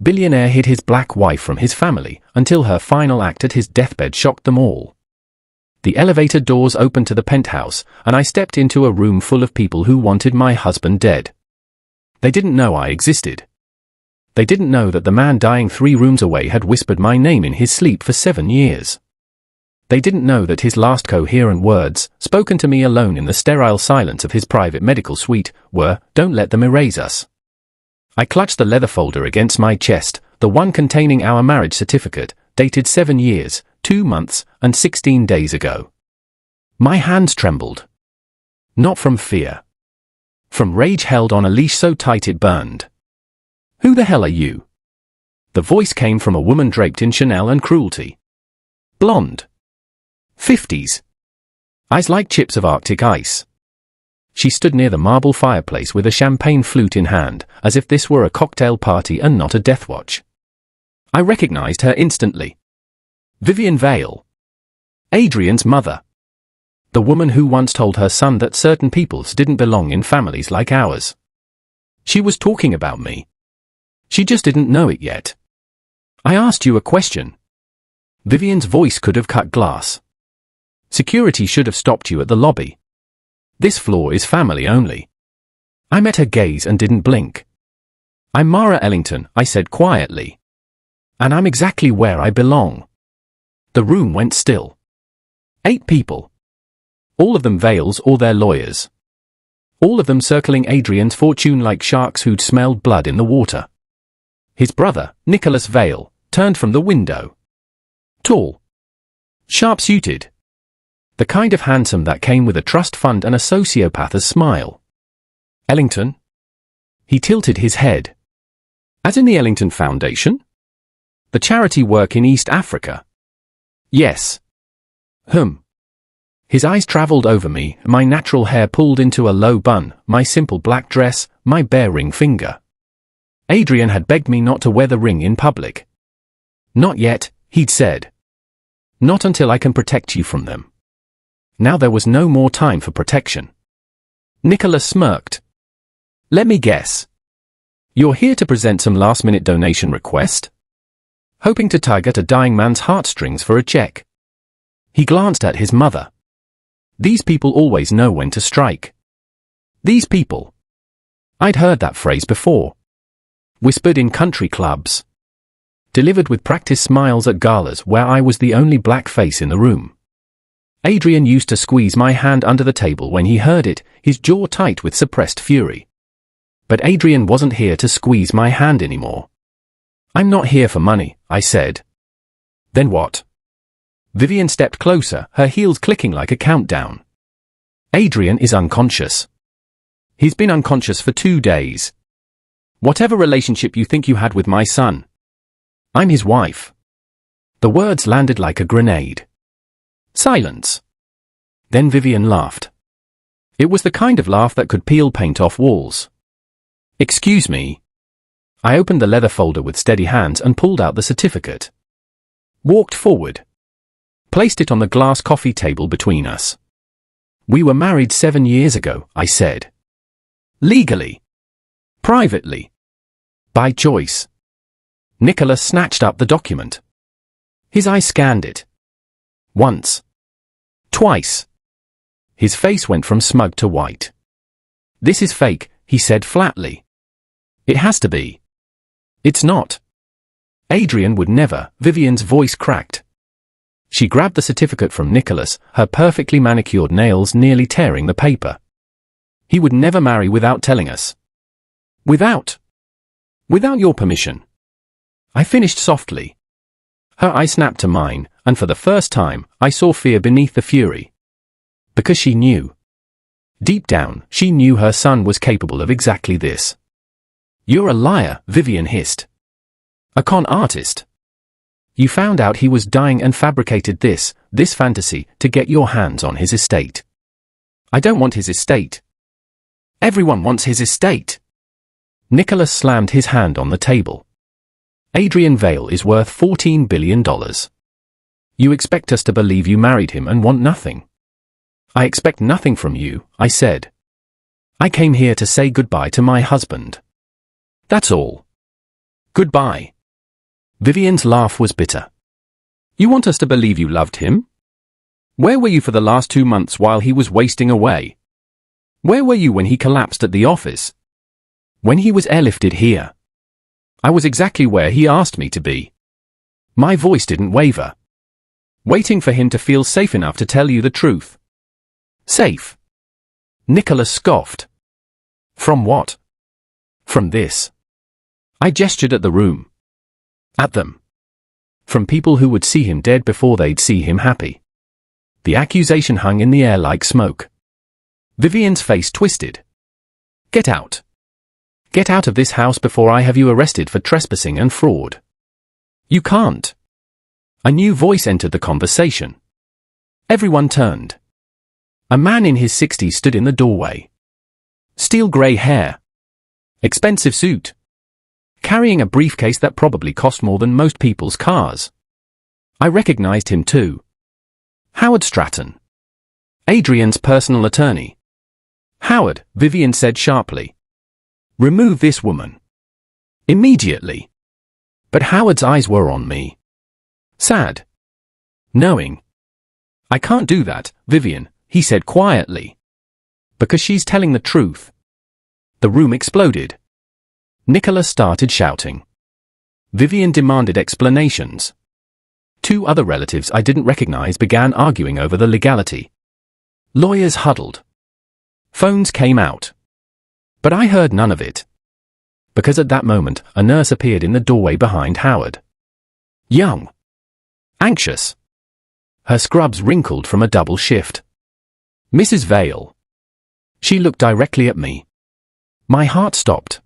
Billionaire hid his black wife from his family until her final act at his deathbed shocked them all. The elevator doors opened to the penthouse, and I stepped into a room full of people who wanted my husband dead. They didn't know I existed. They didn't know that the man dying 3 rooms away had whispered my name in his sleep for 7 years. They didn't know that his last coherent words, spoken to me alone in the sterile silence of his private medical suite, were, "Don't let them erase us." I clutched the leather folder against my chest, the one containing our marriage certificate, dated 7 years, 2 months, and 16 days ago. My hands trembled. Not from fear. From rage held on a leash so tight it burned. "Who the hell are you?" The voice came from a woman draped in Chanel and cruelty. Blonde. 50s. Eyes like chips of Arctic ice. She stood near the marble fireplace with a champagne flute in hand, as if this were a cocktail party and not a death watch. I recognized her instantly. Vivian Vale. Adrian's mother. The woman who once told her son that certain peoples didn't belong in families like ours. She was talking about me. She just didn't know it yet. "I asked you a question." Vivian's voice could have cut glass. "Security should have stopped you at the lobby. This floor is family only." I met her gaze and didn't blink. "I'm Mara Ellington," I said quietly. "And I'm exactly where I belong." The room went still. 8 people. All of them Vales or their lawyers. All of them circling Adrian's fortune like sharks who'd smelled blood in the water. His brother, Nicholas Vale, turned from the window. Tall. Sharp-suited. The kind of handsome that came with a trust fund and a sociopatha's smile. "Ellington?" He tilted his head. "As in the Ellington Foundation? The charity work in East Africa?" "Yes." His eyes traveled over me, my natural hair pulled into a low bun, my simple black dress, my bare ring finger. Adrian had begged me not to wear the ring in public. "Not yet," he'd said. "Not until I can protect you from them." Now there was no more time for protection. Nicholas smirked. "Let me guess. You're here to present some last-minute donation request? Hoping to tug at a dying man's heartstrings for a check?" He glanced at his mother. "These people always know when to strike." These people. I'd heard that phrase before. Whispered in country clubs. Delivered with practiced smiles at galas where I was the only black face in the room. Adrian used to squeeze my hand under the table when he heard it, his jaw tight with suppressed fury. But Adrian wasn't here to squeeze my hand anymore. "I'm not here for money," I said. "Then what?" Vivian stepped closer, her heels clicking like a countdown. "Adrian is unconscious. He's been unconscious for 2 days. Whatever relationship you think you had with my son. I'm his wife." The words landed like a grenade. Silence. Then Vivian laughed. It was the kind of laugh that could peel paint off walls. "Excuse me." I opened the leather folder with steady hands and pulled out the certificate. Walked forward. Placed it on the glass coffee table between us. "We were married 7 years ago," I said. "Legally. Privately. By choice." Nicholas snatched up the document. His eye scanned it. Once. Twice. His face went from smug to white. "This is fake," he said flatly. "It has to be." "It's not." "Adrian would never," Vivian's voice cracked. She grabbed the certificate from Nicholas, her perfectly manicured nails nearly tearing the paper. "He would never marry without telling us." Without your permission." I finished softly. Her eye snapped to mine, and for the first time, I saw fear beneath the fury. Because she knew. Deep down, she knew her son was capable of exactly this. "You're a liar," Vivian hissed. "A con artist. You found out he was dying and fabricated this fantasy, to get your hands on his estate." "I don't want his estate." "Everyone wants his estate." Nicholas slammed his hand on the table. "Adrian Vale is worth $14 billion. You expect us to believe you married him and want nothing?" "I expect nothing from you," I said. "I came here to say goodbye to my husband. That's all." Goodbye. Vivian's laugh was bitter. You want us to believe you loved him? Where were you for the last 2 months while he was wasting away? Where were you when he collapsed at the office? When he was airlifted here? I was exactly where he asked me to be. My voice didn't waver. Waiting for him to feel safe enough to tell you the truth. Safe? Nicholas scoffed. From what? From this. I gestured at the room. At them. From people who would see him dead before they'd see him happy. The accusation hung in the air like smoke. Vivian's face twisted. Get out. Get out of this house before I have you arrested for trespassing and fraud. You can't. A new voice entered the conversation. Everyone turned. A man in his 60s stood in the doorway. Steel grey hair. Expensive suit. Carrying a briefcase that probably cost more than most people's cars. I recognized him too. Howard Stratton. Adrian's personal attorney. Howard, Vivian said sharply. Remove this woman. Immediately. But Howard's eyes were on me. Sad. Knowing. I can't do that, Vivian, he said quietly. Because she's telling the truth. The room exploded. Nicholas started shouting. Vivian demanded explanations. 2 other relatives I didn't recognize began arguing over the legality. Lawyers huddled. Phones came out. But I heard none of it. Because at that moment, a nurse appeared in the doorway behind Howard. Young. Anxious. Her scrubs wrinkled from a double shift. Mrs. Vale. She looked directly at me. My heart stopped.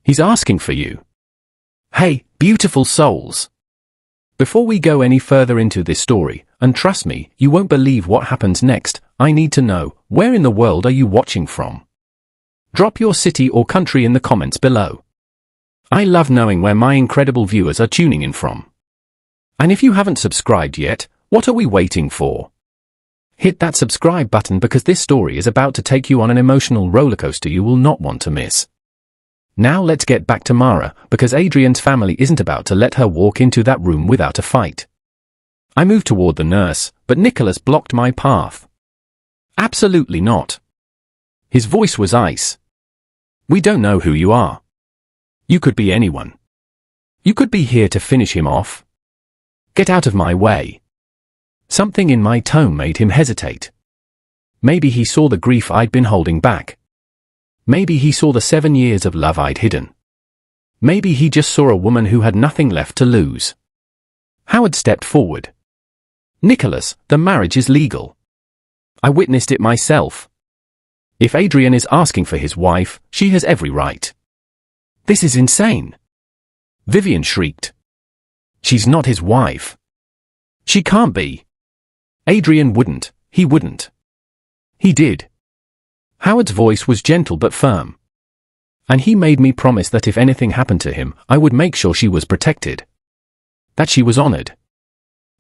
He's asking for you. Hey, beautiful souls. Before we go any further into this story, and trust me, you won't believe what happens next, I need to know, where in the world are you watching from? Drop your city or country in the comments below. I love knowing where my incredible viewers are tuning in from. And if you haven't subscribed yet, what are we waiting for? Hit that subscribe button because this story is about to take you on an emotional rollercoaster you will not want to miss. Now let's get back to Mara, because Adrian's family isn't about to let her walk into that room without a fight. I moved toward the nurse, but Nicholas blocked my path. Absolutely not. His voice was ice. We don't know who you are. You could be anyone. You could be here to finish him off. Get out of my way. Something in my tone made him hesitate. Maybe he saw the grief I'd been holding back. Maybe he saw the 7 years of love I'd hidden. Maybe he just saw a woman who had nothing left to lose. Howard stepped forward. Nicholas, the marriage is legal. I witnessed it myself. If Adrian is asking for his wife, she has every right. This is insane. Vivian shrieked. She's not his wife. She can't be. Adrian wouldn't. He wouldn't. He did. Howard's voice was gentle but firm. And he made me promise that if anything happened to him, I would make sure she was protected. That she was honored.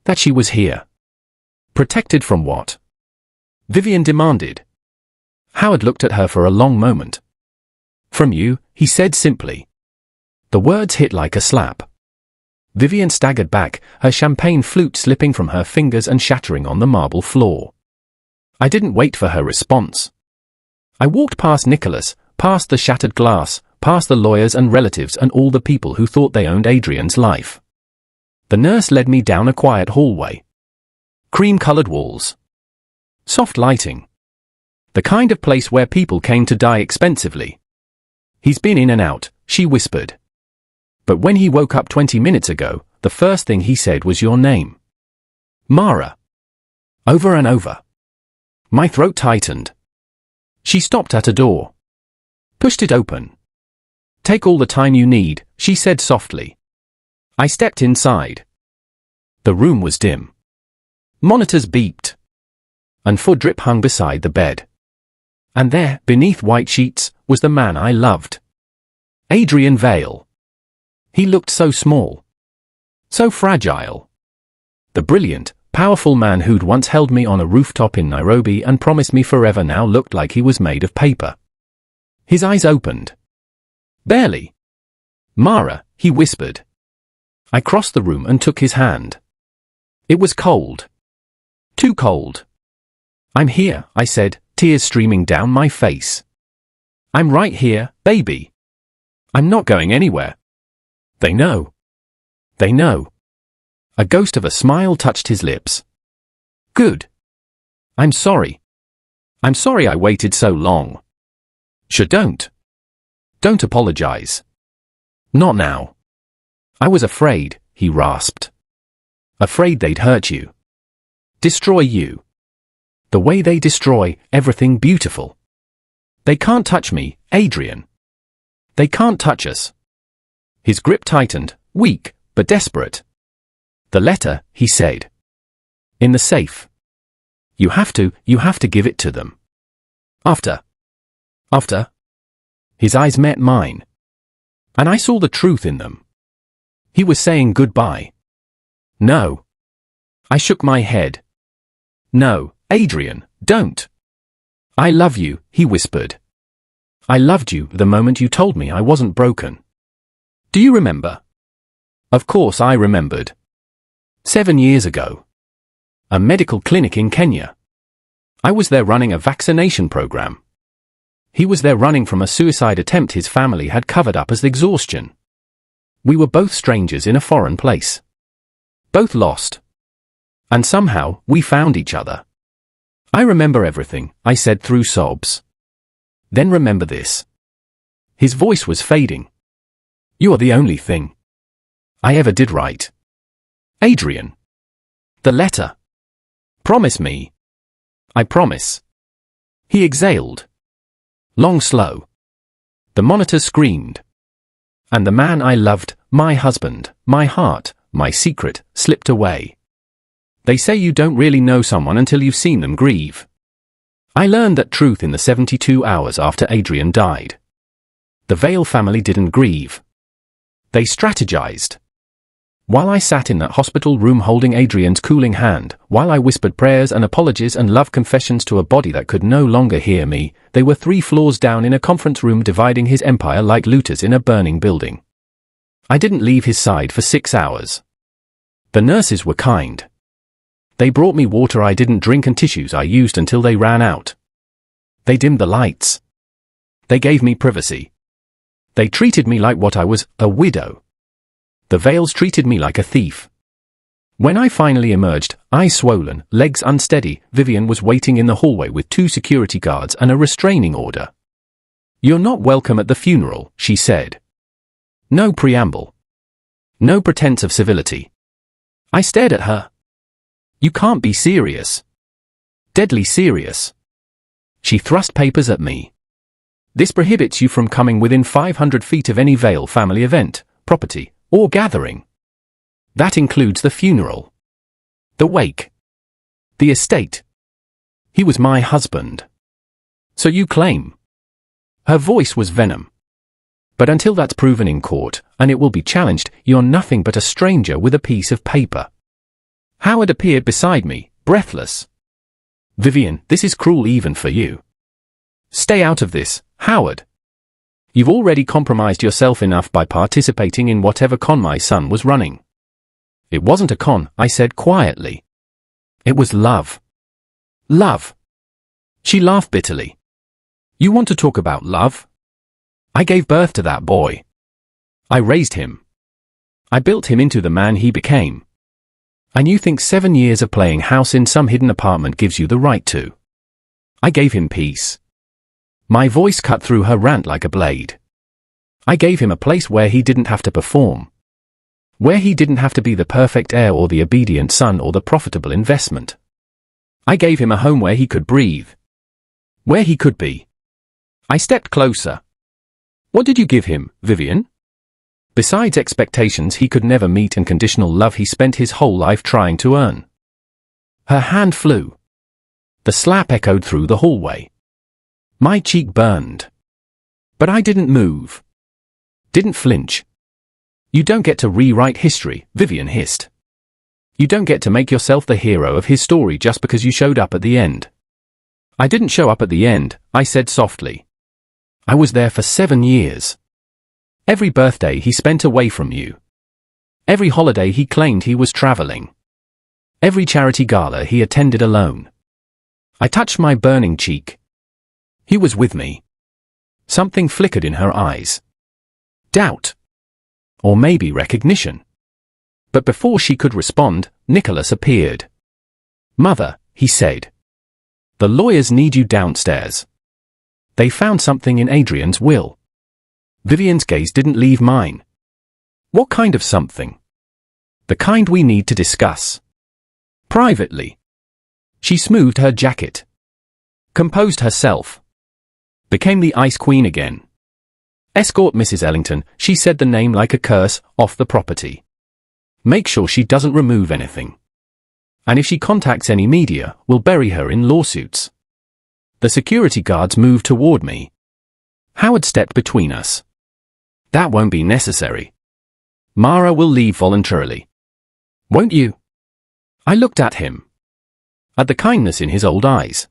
That she was here. Protected from what? Vivian demanded. Howard looked at her for a long moment. From you, he said simply. The words hit like a slap. Vivian staggered back, her champagne flute slipping from her fingers and shattering on the marble floor. I didn't wait for her response. I walked past Nicholas, past the shattered glass, past the lawyers and relatives and all the people who thought they owned Adrian's life. The nurse led me down a quiet hallway. Cream-colored walls. Soft lighting. The kind of place where people came to die expensively. He's been in and out, she whispered. But when he woke up 20 minutes ago, the first thing he said was your name. Mara. Over and over. My throat tightened. She stopped at a door. Pushed it open. Take all the time you need, she said softly. I stepped inside. The room was dim. Monitors beeped. And foot drip hung beside the bed. And there, beneath white sheets, was the man I loved. Adrian Vale. He looked so small. So fragile. The brilliant, powerful man who'd once held me on a rooftop in Nairobi and promised me forever now looked like he was made of paper. His eyes opened. Barely. Mara, he whispered. I crossed the room and took his hand. It was cold. Too cold. I'm here, I said, tears streaming down my face. I'm right here, baby. I'm not going anywhere. They know. They know. A ghost of a smile touched his lips. Good. I'm sorry. I'm sorry I waited so long. Don't. Don't apologize. Not now. I was afraid, he rasped. Afraid they'd hurt you. Destroy you. The way they destroy everything beautiful. They can't touch me, Adrian. They can't touch us. His grip tightened, weak, but desperate. The letter, he said. In the safe. You have to give it to them. After. His eyes met mine. And I saw the truth in them. He was saying goodbye. No. I shook my head. No, Adrian, don't. I love you, he whispered. I loved you the moment you told me I wasn't broken. Do you remember? Of course I remembered. 7 years ago. A medical clinic in Kenya. I was there running a vaccination program. He was there running from a suicide attempt his family had covered up as exhaustion. We were both strangers in a foreign place. Both lost. And somehow, we found each other. I remember everything, I said through sobs. Then remember this. His voice was fading. You're the only thing I ever did right. Adrian. The letter. Promise me. I promise. He exhaled. Long, slow. The monitor screamed. And the man I loved, my husband, my heart, my secret, slipped away. They say you don't really know someone until you've seen them grieve. I learned that truth in the 72 hours after Adrian died. The Vale family didn't grieve. They strategized. While I sat in that hospital room holding Adrian's cooling hand, while I whispered prayers and apologies and love confessions to a body that could no longer hear me, they were 3 floors down in a conference room dividing his empire like looters in a burning building. I didn't leave his side for 6 hours. The nurses were kind. They brought me water I didn't drink and tissues I used until they ran out. They dimmed the lights. They gave me privacy. They treated me like what I was, a widow. The Vales treated me like a thief. When I finally emerged, eyes swollen, legs unsteady, Vivian was waiting in the hallway with 2 security guards and a restraining order. You're not welcome at the funeral, she said. No preamble. No pretense of civility. I stared at her. You can't be serious. Deadly serious. She thrust papers at me. This prohibits you from coming within 500 feet of any Vale family event, property, or gathering. That includes the funeral. The wake. The estate. He was my husband. So you claim. Her voice was venom. But until that's proven in court, and it will be challenged, you're nothing but a stranger with a piece of paper. Howard appeared beside me, breathless. Vivian, this is cruel even for you. Stay out of this, Howard. You've already compromised yourself enough by participating in whatever con my son was running. It wasn't a con, I said quietly. It was love. Love. She laughed bitterly. You want to talk about love? I gave birth to that boy. I raised him. I built him into the man he became. And you think 7 years of playing house in some hidden apartment gives you the right to? I gave him peace. My voice cut through her rant like a blade. I gave him a place where he didn't have to perform. Where he didn't have to be the perfect heir or the obedient son or the profitable investment. I gave him a home where he could breathe. Where he could be. I stepped closer. What did you give him, Vivian? Besides expectations he could never meet and conditional love he spent his whole life trying to earn. Her hand flew. The slap echoed through the hallway. My cheek burned. But I didn't move. Didn't flinch. You don't get to rewrite history, Vivian hissed. You don't get to make yourself the hero of his story just because you showed up at the end. I didn't show up at the end, I said softly. I was there for 7 years. Every birthday he spent away from you. Every holiday he claimed he was traveling. Every charity gala he attended alone. I touched my burning cheek. He was with me. Something flickered in her eyes. Doubt. Or maybe recognition. But before she could respond, Nicholas appeared. "Mother," he said. "The lawyers need you downstairs. They found something in Adrian's will." Vivian's gaze didn't leave mine. "What kind of something?" "The kind we need to discuss. Privately." She smoothed her jacket. Composed herself. Became the Ice Queen again. "Escort Mrs. Ellington," she said, the name like a curse, "off the property. Make sure she doesn't remove anything. And if she contacts any media, we'll bury her in lawsuits." The security guards moved toward me. Howard stepped between us. "That won't be necessary. Mara will leave voluntarily. Won't you?" I looked at him. At the kindness in his old eyes.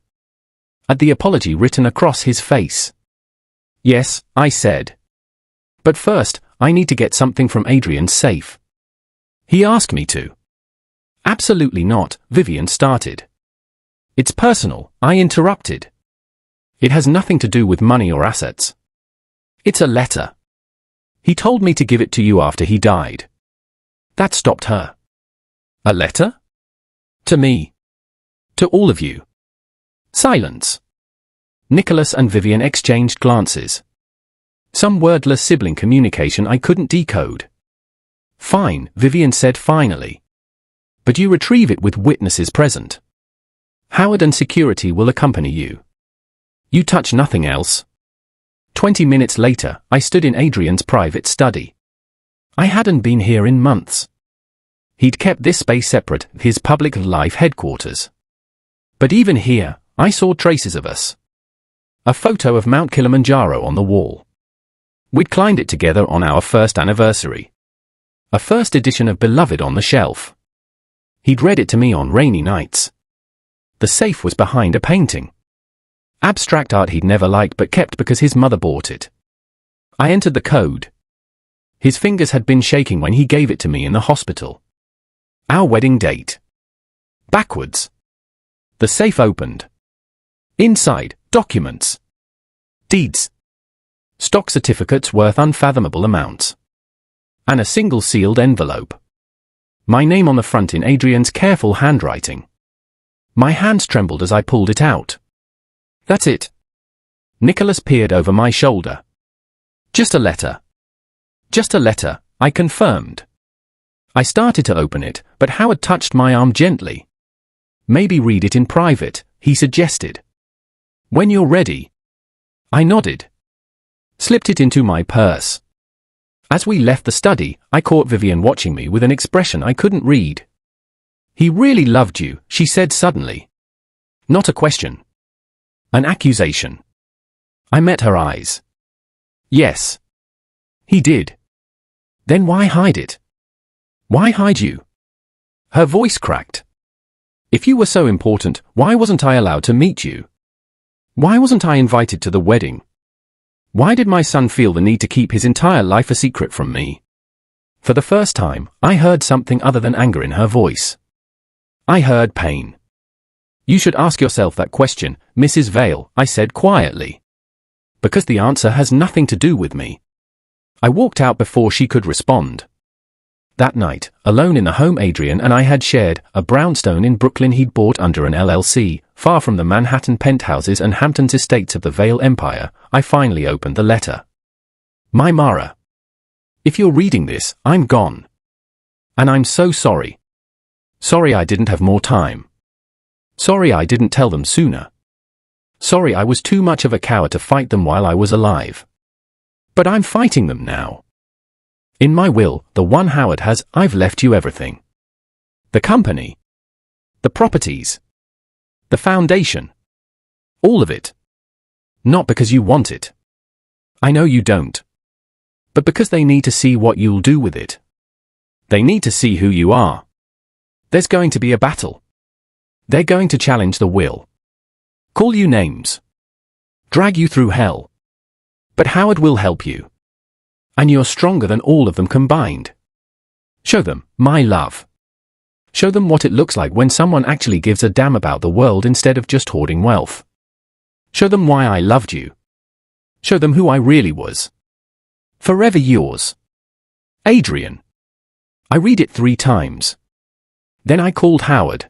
At the apology written across his face. "Yes," I said. "But first, I need to get something from Adrian's safe." "He asked me to." "Absolutely not," Vivian started. "It's personal," I interrupted. "It has nothing to do with money or assets. It's a letter. He told me to give it to you after he died." That stopped her. "A letter? To me? To all of you?" Silence. Nicholas and Vivian exchanged glances. Some wordless sibling communication I couldn't decode. "Fine," Vivian said finally. "But you retrieve it with witnesses present. Howard and security will accompany you. You touch nothing else." 20 minutes later, I stood in Adrian's private study. I hadn't been here in months. He'd kept this space separate, his public life headquarters. But even here, I saw traces of us. A photo of Mount Kilimanjaro on the wall. We'd climbed it together on our first anniversary. A first edition of Beloved on the shelf. He'd read it to me on rainy nights. The safe was behind a painting. Abstract art he'd never liked but kept because his mother bought it. I entered the code. His fingers had been shaking when he gave it to me in the hospital. Our wedding date. Backwards. The safe opened. Inside, documents. Deeds. Stock certificates worth unfathomable amounts. And a single sealed envelope. My name on the front in Adrian's careful handwriting. My hands trembled as I pulled it out. "That's it." Nicholas peered over my shoulder. "Just a letter." "Just a letter," I confirmed. I started to open it, but Howard touched my arm gently. "Maybe read it in private," he suggested. "When you're ready." I nodded. Slipped it into my purse. As we left the study, I caught Vivian watching me with an expression I couldn't read. "He really loved you," she said suddenly. Not a question. An accusation. I met her eyes. "Yes. He did." "Then why hide it? Why hide you?" Her voice cracked. "If you were so important, why wasn't I allowed to meet you? Why wasn't I invited to the wedding? Why did my son feel the need to keep his entire life a secret from me?" For the first time, I heard something other than anger in her voice. I heard pain. "You should ask yourself that question, Mrs. Vale," I said quietly. "Because the answer has nothing to do with me." I walked out before she could respond. That night, alone in the home Adrian and I had shared, a brownstone in Brooklyn he'd bought under an LLC, far from the Manhattan penthouses and Hamptons estates of the Vale Empire, I finally opened the letter. "My Mara. If you're reading this, I'm gone. And I'm so sorry. Sorry I didn't have more time. Sorry I didn't tell them sooner. Sorry I was too much of a coward to fight them while I was alive. But I'm fighting them now. In my will, the one Howard has, I've left you everything. The company. The properties. The foundation. All of it. Not because you want it. I know you don't. But because they need to see what you'll do with it. They need to see who you are. There's going to be a battle. They're going to challenge the will. Call you names. Drag you through hell. But Howard will help you. And you're stronger than all of them combined. Show them my love. Show them what it looks like when someone actually gives a damn about the world instead of just hoarding wealth. Show them why I loved you. Show them who I really was. Forever yours. Adrian. I read it 3 times. Then I called Howard.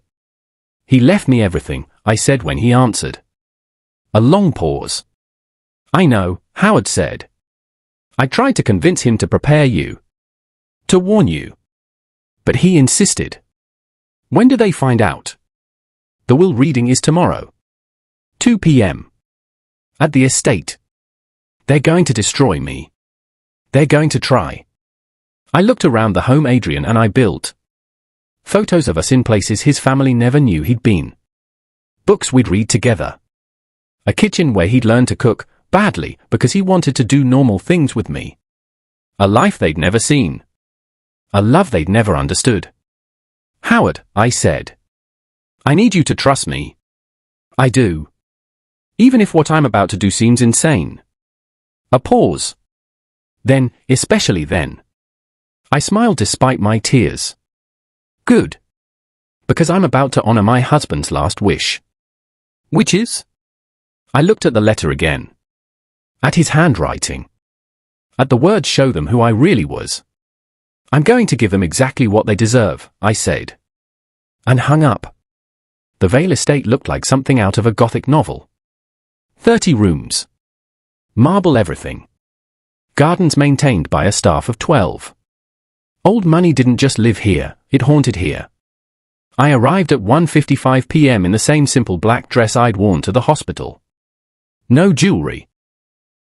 He left me everything, I said when he answered. A long pause. I know, Howard said. I tried to convince him to prepare you. To warn you. But he insisted. When do they find out? The will reading is tomorrow. 2 p.m. At the estate. They're going to destroy me. They're going to try. I looked around the home Adrian and I built. Photos of us in places his family never knew he'd been. Books we'd read together. A kitchen where he'd learned to cook, badly, because he wanted to do normal things with me. A life they'd never seen. A love they'd never understood. Howard, I said. I need you to trust me. I do. Even if what I'm about to do seems insane. A pause. Then, especially then. I smiled despite my tears. Good. Because I'm about to honor my husband's last wish. Which is? I looked at the letter again. At his handwriting. At the words show them who I really was. I'm going to give them exactly what they deserve, I said. And hung up. The Vale estate looked like something out of a Gothic novel. 30 rooms. Marble everything. Gardens maintained by a staff of 12. Old money didn't just live here, it haunted here. I arrived at 1:55 p.m. in the same simple black dress I'd worn to the hospital. No jewelry.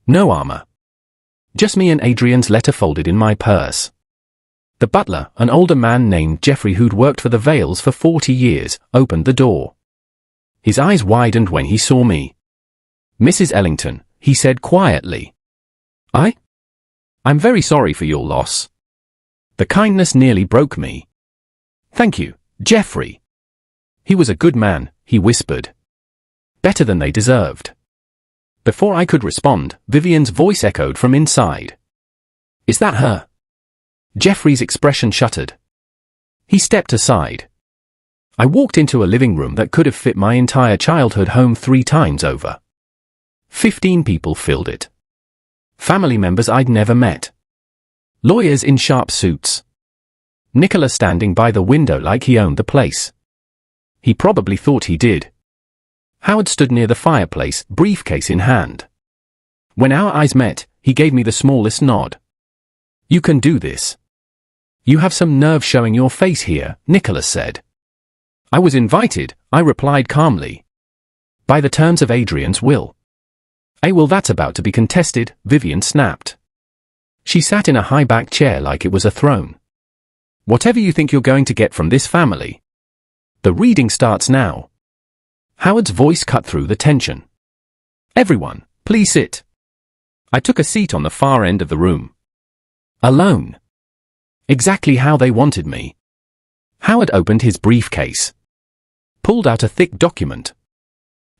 No armor. Just me and Adrian's letter folded in my purse. The butler, an older man named Jeffrey who'd worked for the Vales for 40 years, opened the door. His eyes widened when he saw me. Mrs. Ellington, he said quietly. I'm very sorry for your loss. The kindness nearly broke me. Thank you, Jeffrey. He was a good man, he whispered. Better than they deserved. Before I could respond, Vivian's voice echoed from inside. Is that her? Jeffrey's expression shuttered. He stepped aside. I walked into a living room that could have fit my entire childhood home 3 times over. 15 people filled it. Family members I'd never met. Lawyers in sharp suits. Nicholas standing by the window like he owned the place. He probably thought he did. Howard stood near the fireplace, briefcase in hand. When our eyes met, he gave me the smallest nod. You can do this. You have some nerve showing your face here, Nicholas said. I was invited, I replied calmly. By the terms of Adrian's will. A will that's about to be contested, Vivian snapped. She sat in a high-backed chair like it was a throne. Whatever you think you're going to get from this family. The reading starts now. Howard's voice cut through the tension. Everyone, please sit. I took a seat on the far end of the room. Alone. Exactly how they wanted me. Howard opened his briefcase. Pulled out a thick document.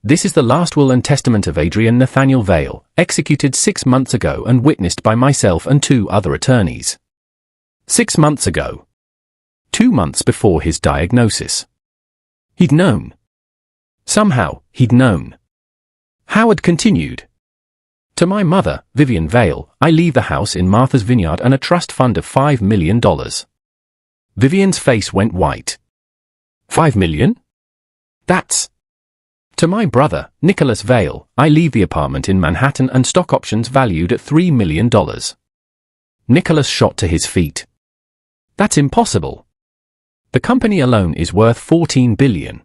This is the last will and testament of Adrian Nathaniel Vale, executed 6 months ago and witnessed by myself and 2 other attorneys. 6 months ago. 2 months before his diagnosis. He'd known. Somehow, he'd known. Howard continued. To my mother, Vivian Vale, I leave the house in Martha's Vineyard and a trust fund of $5 million. Vivian's face went white. $5 million? That's... To my brother, Nicholas Vale, I leave the apartment in Manhattan and stock options valued at $3 million. Nicholas shot to his feet. That's impossible. The company alone is worth $14 billion.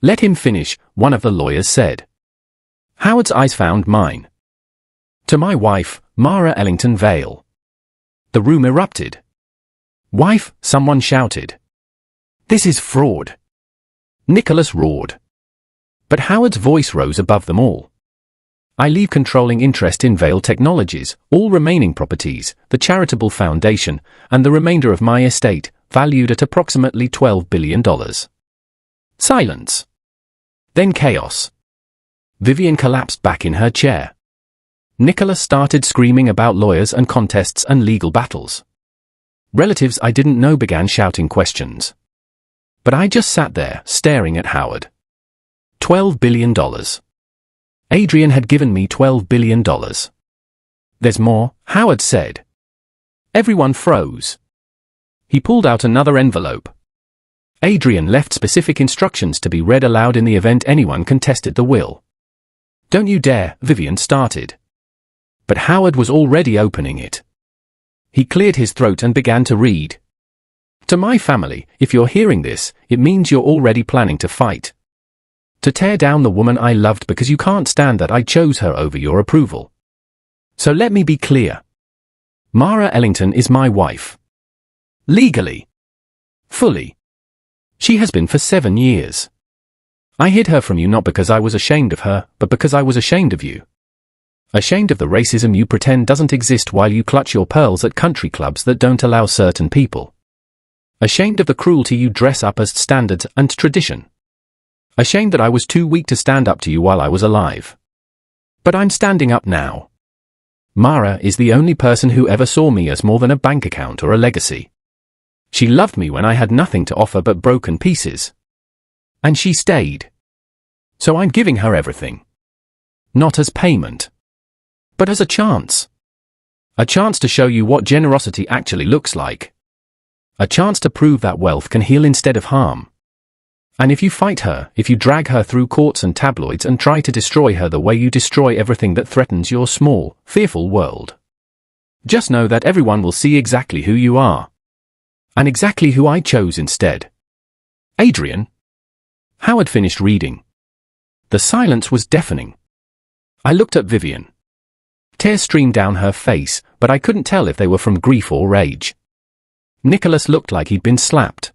Let him finish, one of the lawyers said. Howard's eyes found mine. To my wife, Mara Ellington Vale. The room erupted. Wife, someone shouted. This is fraud. Nicholas roared. But Howard's voice rose above them all. I leave controlling interest in Vale Technologies, all remaining properties, the charitable foundation, and the remainder of my estate, valued at approximately $12 billion. Silence. Then chaos. Vivian collapsed back in her chair. Nicholas started screaming about lawyers and contests and legal battles. Relatives I didn't know began shouting questions. But I just sat there, staring at Howard. $12 billion. Adrian had given me $12 billion. There's more, Howard said. Everyone froze. He pulled out another envelope. Adrian left specific instructions to be read aloud in the event anyone contested the will. Don't you dare, Vivian started. But Howard was already opening it. He cleared his throat and began to read. To my family, if you're hearing this, it means you're already planning to fight. To tear down the woman I loved because you can't stand that I chose her over your approval. So let me be clear. Mara Ellington is my wife. Legally. Fully. She has been for 7 years. I hid her from you not because I was ashamed of her, but because I was ashamed of you. Ashamed of the racism you pretend doesn't exist while you clutch your pearls at country clubs that don't allow certain people. Ashamed of the cruelty you dress up as standards and tradition. Ashamed that I was too weak to stand up to you while I was alive. But I'm standing up now. Mara is the only person who ever saw me as more than a bank account or a legacy. She loved me when I had nothing to offer but broken pieces. And she stayed. So I'm giving her everything. Not as payment. But as a chance. A chance to show you what generosity actually looks like. A chance to prove that wealth can heal instead of harm. And if you fight her, if you drag her through courts and tabloids and try to destroy her the way you destroy everything that threatens your small, fearful world, just know that everyone will see exactly who you are. And exactly who I chose instead. Adrian. Howard finished reading. The silence was deafening. I looked at Vivian. Tears streamed down her face, but I couldn't tell if they were from grief or rage. Nicholas looked like he'd been slapped.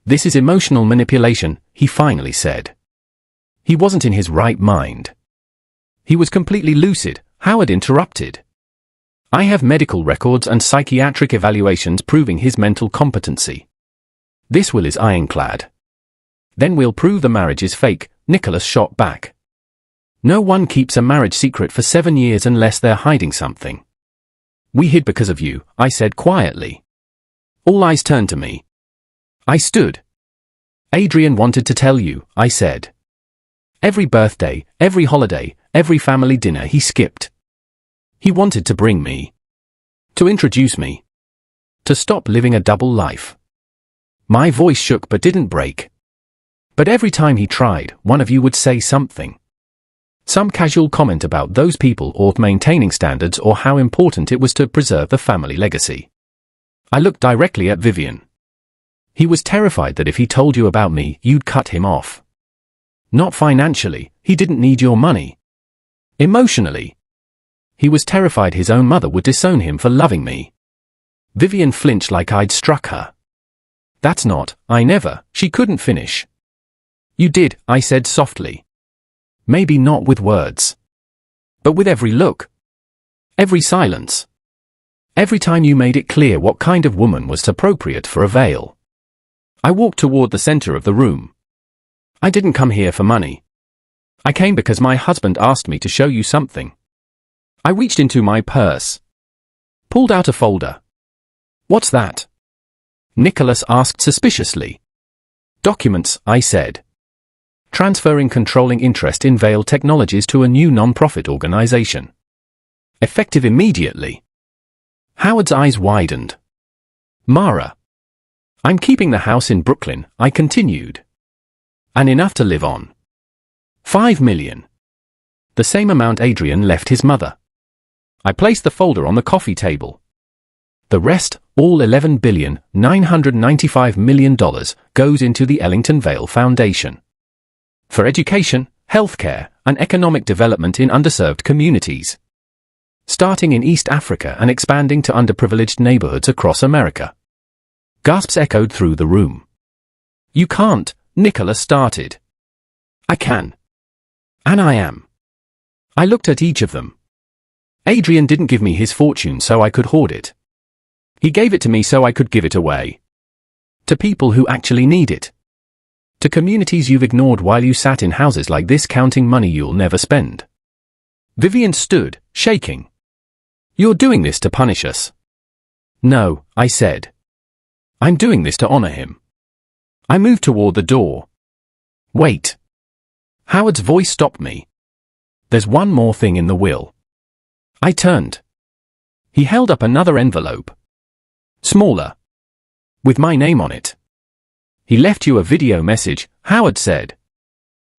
This is emotional manipulation, he finally said. He wasn't in his right mind. He was completely lucid, Howard interrupted. I have medical records and psychiatric evaluations proving his mental competency. This will is ironclad. Then we'll prove the marriage is fake, Nicholas shot back. No one keeps a marriage secret for 7 years unless they're hiding something. We hid because of you, I said quietly. All eyes turned to me. I stood. Adrian wanted to tell you, I said. Every birthday, every holiday, every family dinner he skipped. He wanted to bring me. To introduce me. To stop living a double life. My voice shook but didn't break. But every time he tried, one of you would say something. Some casual comment about those people or maintaining standards or how important it was to preserve the family legacy. I looked directly at Vivian. He was terrified that if he told you about me, you'd cut him off. Not financially, he didn't need your money. Emotionally. He was terrified his own mother would disown him for loving me. Vivian flinched like I'd struck her. That's not, I never, she couldn't finish. You did, I said softly. Maybe not with words. But with every look. Every silence. Every time you made it clear what kind of woman was appropriate for a veil. I walked toward the center of the room. I didn't come here for money. I came because my husband asked me to show you something. I reached into my purse. Pulled out a folder. What's that? Nicholas asked suspiciously. Documents, I said. Transferring controlling interest in Veil Technologies to a new non-profit organization. Effective immediately. Howard's eyes widened. Mara. I'm keeping the house in Brooklyn, I continued. And enough to live on. 5 million. The same amount Adrian left his mother. I placed the folder on the coffee table. The rest, all $11.995 billion, goes into the Ellington Veil Foundation. For education, healthcare, and economic development in underserved communities. Starting in East Africa and expanding to underprivileged neighborhoods across America. Gasps echoed through the room. You can't, Nicholas started. I can. And I am. I looked at each of them. Adrian didn't give me his fortune so I could hoard it. He gave it to me so I could give it away. To people who actually need it. To communities you've ignored while you sat in houses like this counting money you'll never spend. Vivian stood, shaking. You're doing this to punish us. No, I said. I'm doing this to honor him. I moved toward the door. Wait. Howard's voice stopped me. There's one more thing in the will. I turned. He held up another envelope. Smaller. With my name on it. He left you a video message, Howard said.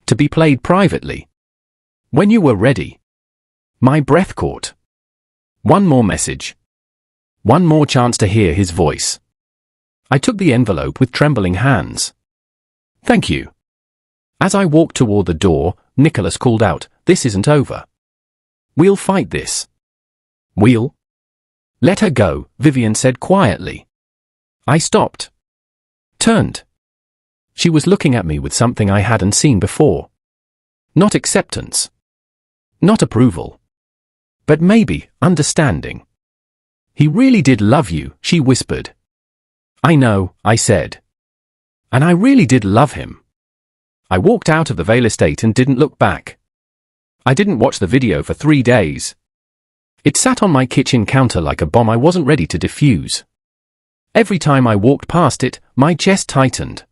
To be played privately. When you were ready. My breath caught. One more message. One more chance to hear his voice. I took the envelope with trembling hands. Thank you. As I walked toward the door, Nicholas called out, this isn't over. We'll fight this. We'll? Let her go, Vivian said quietly. I stopped. Turned. She was looking at me with something I hadn't seen before. Not acceptance. Not approval. But maybe understanding. He really did love you, she whispered. I know, I said. And I really did love him. I walked out of the Vale estate and didn't look back. I didn't watch the video for 3 days. It sat on my kitchen counter like a bomb I wasn't ready to defuse. Every time I walked past it, my chest tightened.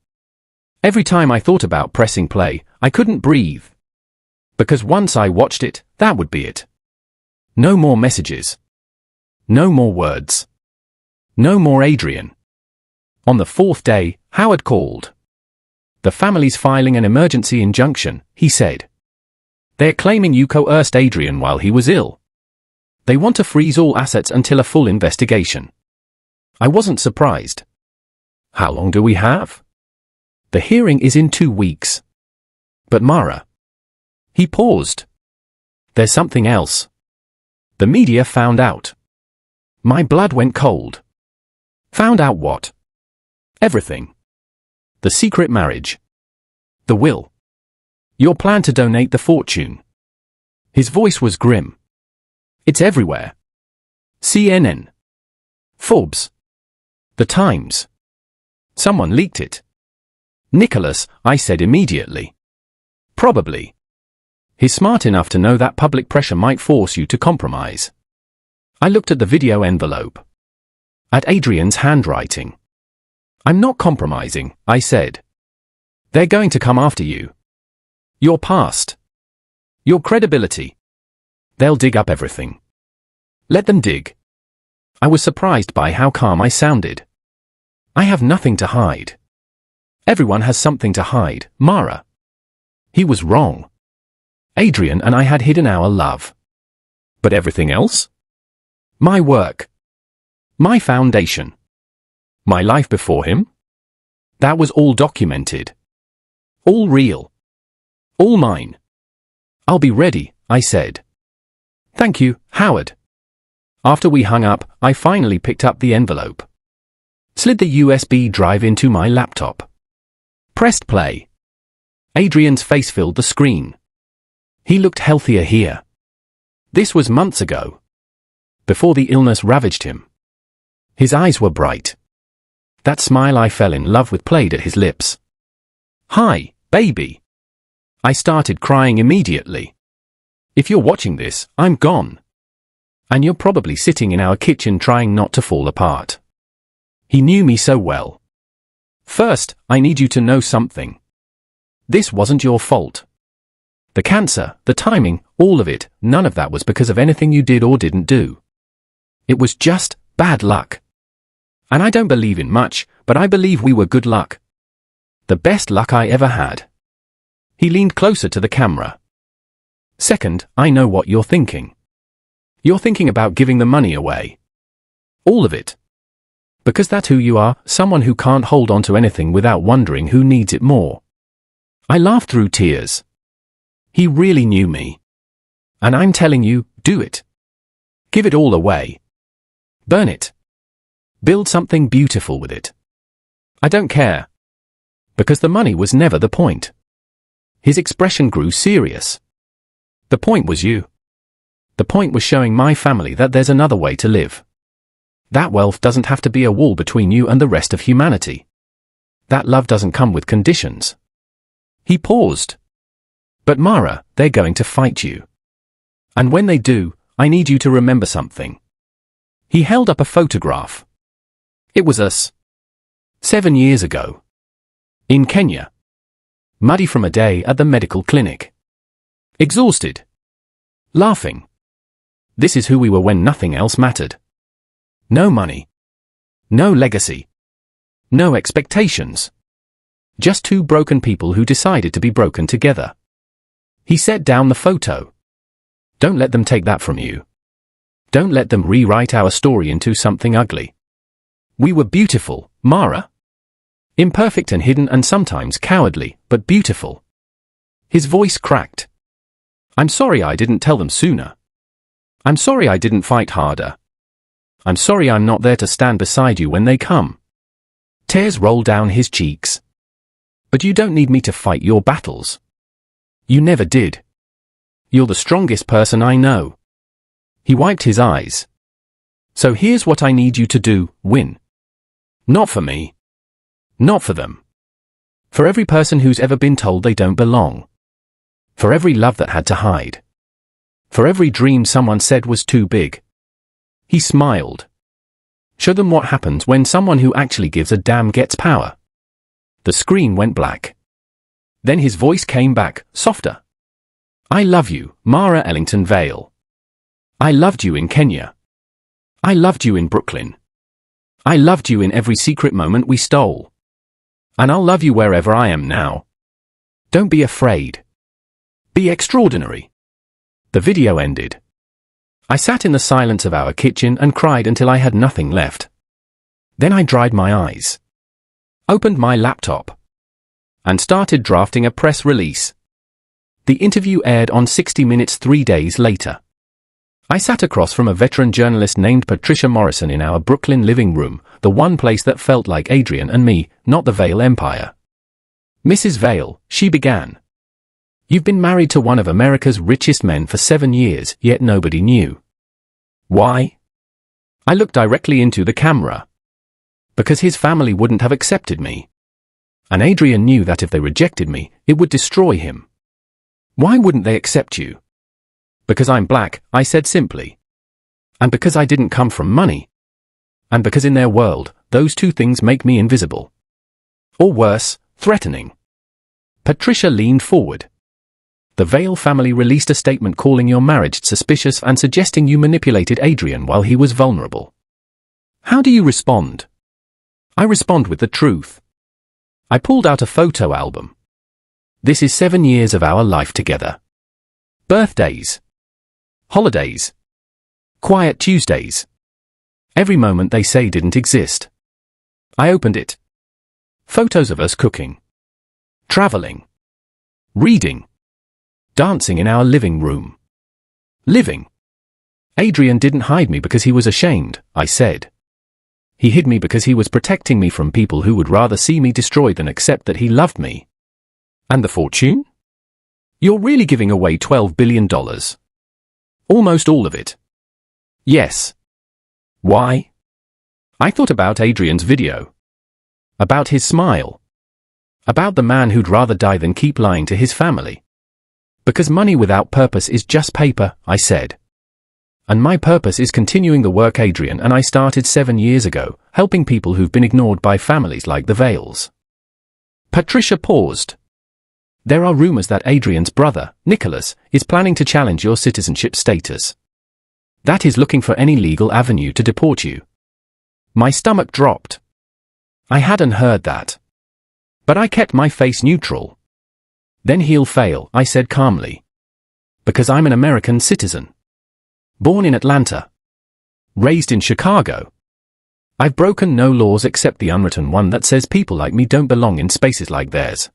Every time I thought about pressing play, I couldn't breathe. Because once I watched it, that would be it. No more messages. No more words. No more Adrian. On the 4th day, Howard called. The family's filing an emergency injunction, he said. They're claiming you coerced Adrian while he was ill. They want to freeze all assets until a full investigation. I wasn't surprised. How long do we have? The hearing is in 2 weeks. But Mara. He paused. There's something else. The media found out. My blood went cold. Found out what? Everything. The secret marriage. The will. Your plan to donate the fortune. His voice was grim. It's everywhere. CNN. Forbes. The Times. Someone leaked it. Nicholas, I said immediately. Probably. He's smart enough to know that public pressure might force you to compromise. I looked at the video envelope. At Adrian's handwriting. I'm not compromising, I said. They're going to come after you. Your past. Your credibility. They'll dig up everything. Let them dig. I was surprised by how calm I sounded. I have nothing to hide. Everyone has something to hide, Mara. He was wrong. Adrian and I had hidden our love. But everything else? My work. My foundation. My life before him? That was all documented. All real. All mine. I'll be ready, I said. Thank you, Howard. After we hung up, I finally picked up the envelope. Slid the USB drive into my laptop. Pressed play. Adrian's face filled the screen. He looked healthier here. This was months ago. Before the illness ravaged him. His eyes were bright. That smile I fell in love with played at his lips. Hi, baby. I started crying immediately. If you're watching this, I'm gone. And you're probably sitting in our kitchen trying not to fall apart. He knew me so well. First, I need you to know something. This wasn't your fault. The cancer, the timing, all of it, none of that was because of anything you did or didn't do. It was just bad luck. And I don't believe in much, but I believe we were good luck. The best luck I ever had. He leaned closer to the camera. Second, I know what you're thinking. You're thinking about giving the money away. All of it. Because that's who you are, someone who can't hold on to anything without wondering who needs it more. I laughed through tears. He really knew me. And I'm telling you, do it. Give it all away. Burn it. Build something beautiful with it. I don't care. Because the money was never the point. His expression grew serious. The point was you. The point was showing my family that there's another way to live. That wealth doesn't have to be a wall between you and the rest of humanity. That love doesn't come with conditions. He paused. But Mara, they're going to fight you. And when they do, I need you to remember something. He held up a photograph. It was us. 7 years ago. In Kenya. Muddy from a day at the medical clinic. Exhausted. Laughing. This is who we were when nothing else mattered. No money. No legacy. No expectations. Just two broken people who decided to be broken together. He set down the photo. Don't let them take that from you. Don't let them rewrite our story into something ugly. We were beautiful, Mara. Imperfect and hidden and sometimes cowardly, but beautiful. His voice cracked. I'm sorry I didn't tell them sooner. I'm sorry I didn't fight harder. I'm sorry I'm not there to stand beside you when they come. Tears rolled down his cheeks. But you don't need me to fight your battles. You never did. You're the strongest person I know. He wiped his eyes. So here's what I need you to do, win. Not for me. Not for them. For every person who's ever been told they don't belong. For every love that had to hide. For every dream someone said was too big. He smiled. Show them what happens when someone who actually gives a damn gets power. The screen went black. Then his voice came back, softer. I love you, Mara Ellington Vale. I loved you in Kenya. I loved you in Brooklyn. I loved you in every secret moment we stole. And I'll love you wherever I am now. Don't be afraid. Be extraordinary. The video ended. I sat in the silence of our kitchen and cried until I had nothing left. Then I dried my eyes, opened my laptop, and started drafting a press release. The interview aired on 60 Minutes 3 days later. I sat across from a veteran journalist named Patricia Morrison in our Brooklyn living room, the one place that felt like Adrian and me, not the Vale Empire. Mrs. Vale, she began. You've been married to one of America's richest men for 7 years, yet nobody knew. Why? I looked directly into the camera. Because his family wouldn't have accepted me. And Adrian knew that if they rejected me, it would destroy him. Why wouldn't they accept you? Because I'm black, I said simply. And because I didn't come from money. And because in their world, those two things make me invisible. Or worse, threatening. Patricia leaned forward. The Vale family released a statement calling your marriage suspicious and suggesting you manipulated Adrian while he was vulnerable. How do you respond? I respond with the truth. I pulled out a photo album. This is 7 years of our life together. Birthdays. Holidays. Quiet Tuesdays. Every moment they say didn't exist. I opened it. Photos of us cooking. Traveling. Reading. Dancing in our living room. Living. Adrian didn't hide me because he was ashamed, I said. He hid me because he was protecting me from people who would rather see me destroyed than accept that he loved me. And the fortune? You're really giving away $12 billion. Almost all of it. Yes. Why? I thought about Adrian's video. About his smile. About the man who'd rather die than keep lying to his family. Because money without purpose is just paper, I said. And my purpose is continuing the work Adrian and I started 7 years ago, helping people who've been ignored by families like the Vales. Patricia paused. There are rumors that Adrian's brother, Nicholas, is planning to challenge your citizenship status. That is looking for any legal avenue to deport you. My stomach dropped. I hadn't heard that. But I kept my face neutral. Then he'll fail, I said calmly. Because I'm an American citizen. Born in Atlanta. Raised in Chicago. I've broken no laws except the unwritten one that says people like me don't belong in spaces like theirs.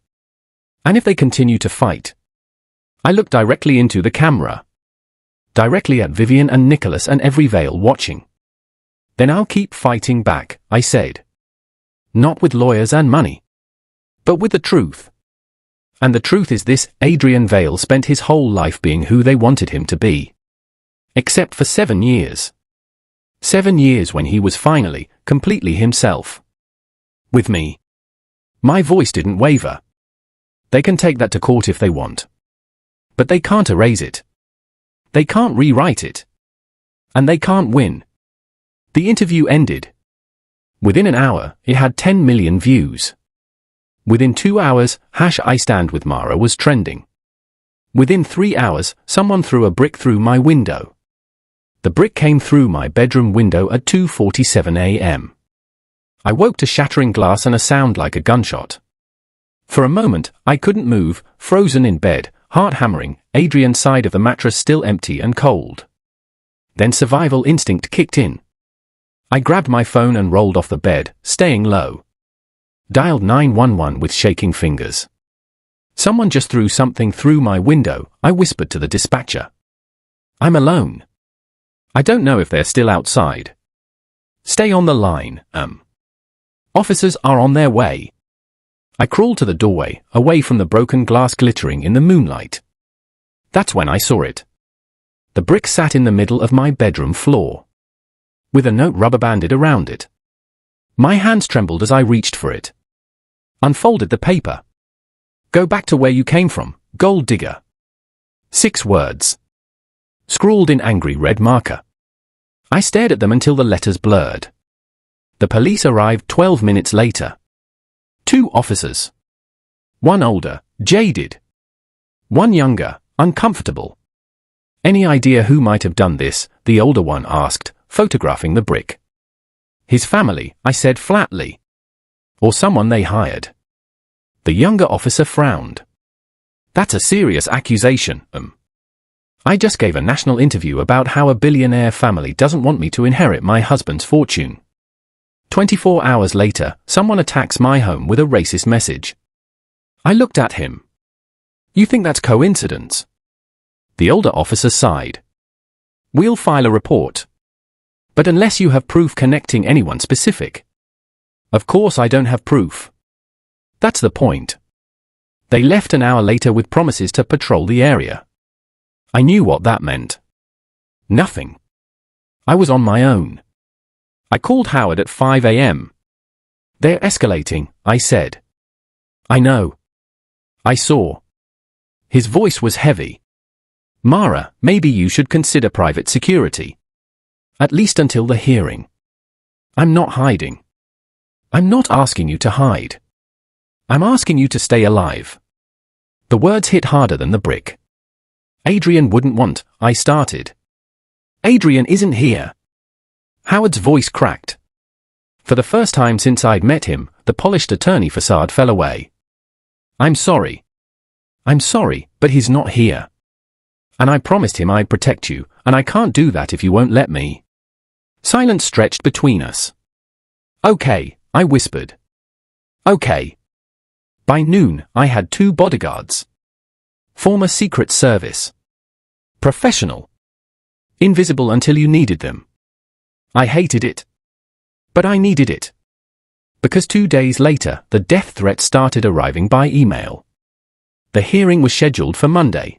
And if they continue to fight. I looked directly into the camera. Directly at Vivian and Nicholas and every Vale watching. Then I'll keep fighting back, I said. Not with lawyers and money. But with the truth. And the truth is this, Adrian Vale spent his whole life being who they wanted him to be. Except for 7 years. 7 years when he was finally, completely himself. With me. My voice didn't waver. They can take that to court if they want. But they can't erase it. They can't rewrite it. And they can't win. The interview ended. Within an hour, it had 10 million views. Within 2 hours, #I stand with Mara was trending. Within 3 hours, someone threw a brick through my window. The brick came through my bedroom window at 2:47 a.m. I woke to shattering glass and a sound like a gunshot. For a moment, I couldn't move, frozen in bed, heart hammering, Adrian's side of the mattress still empty and cold. Then survival instinct kicked in. I grabbed my phone and rolled off the bed, staying low. Dialed 911 with shaking fingers. Someone just threw something through my window, I whispered to the dispatcher. I'm alone. I don't know if they're still outside. Stay on the line, Officers are on their way. I crawled to the doorway, away from the broken glass glittering in the moonlight. That's when I saw it. The brick sat in the middle of my bedroom floor, with a note rubber-banded around it. My hands trembled as I reached for it. Unfolded the paper. Go back to where you came from, gold digger. 6 words. Scrawled in angry red marker. I stared at them until the letters blurred. The police arrived 12 minutes later. 2 officers. One older, jaded. One younger, uncomfortable. Any idea who might have done this? The older one asked, photographing the brick. His family, I said flatly. Or someone they hired. The younger officer frowned. That's a serious accusation, I just gave a national interview about how a billionaire family doesn't want me to inherit my husband's fortune. 24 hours later, someone attacks my home with a racist message. I looked at him. You think that's coincidence? The older officer sighed. We'll file a report. But unless you have proof connecting anyone specific. Of course I don't have proof. That's the point. They left an hour later with promises to patrol the area. I knew what that meant. Nothing. I was on my own. I called Howard at 5 a.m. They're escalating, I said. I know. I saw. His voice was heavy. Mara, maybe you should consider private security. At least until the hearing. I'm not hiding. I'm not asking you to hide. I'm asking you to stay alive. The words hit harder than the brick. Adrian wouldn't want, I started. Adrian isn't here. Howard's voice cracked. For the first time since I'd met him, the polished attorney facade fell away. I'm sorry. I'm sorry, but he's not here. And I promised him I'd protect you, and I can't do that if you won't let me. Silence stretched between us. Okay, I whispered. Okay. By noon, I had 2 bodyguards. Former Secret Service. Professional. Invisible until you needed them. I hated it. But I needed it. Because 2 days later, the death threats started arriving by email. The hearing was scheduled for Monday.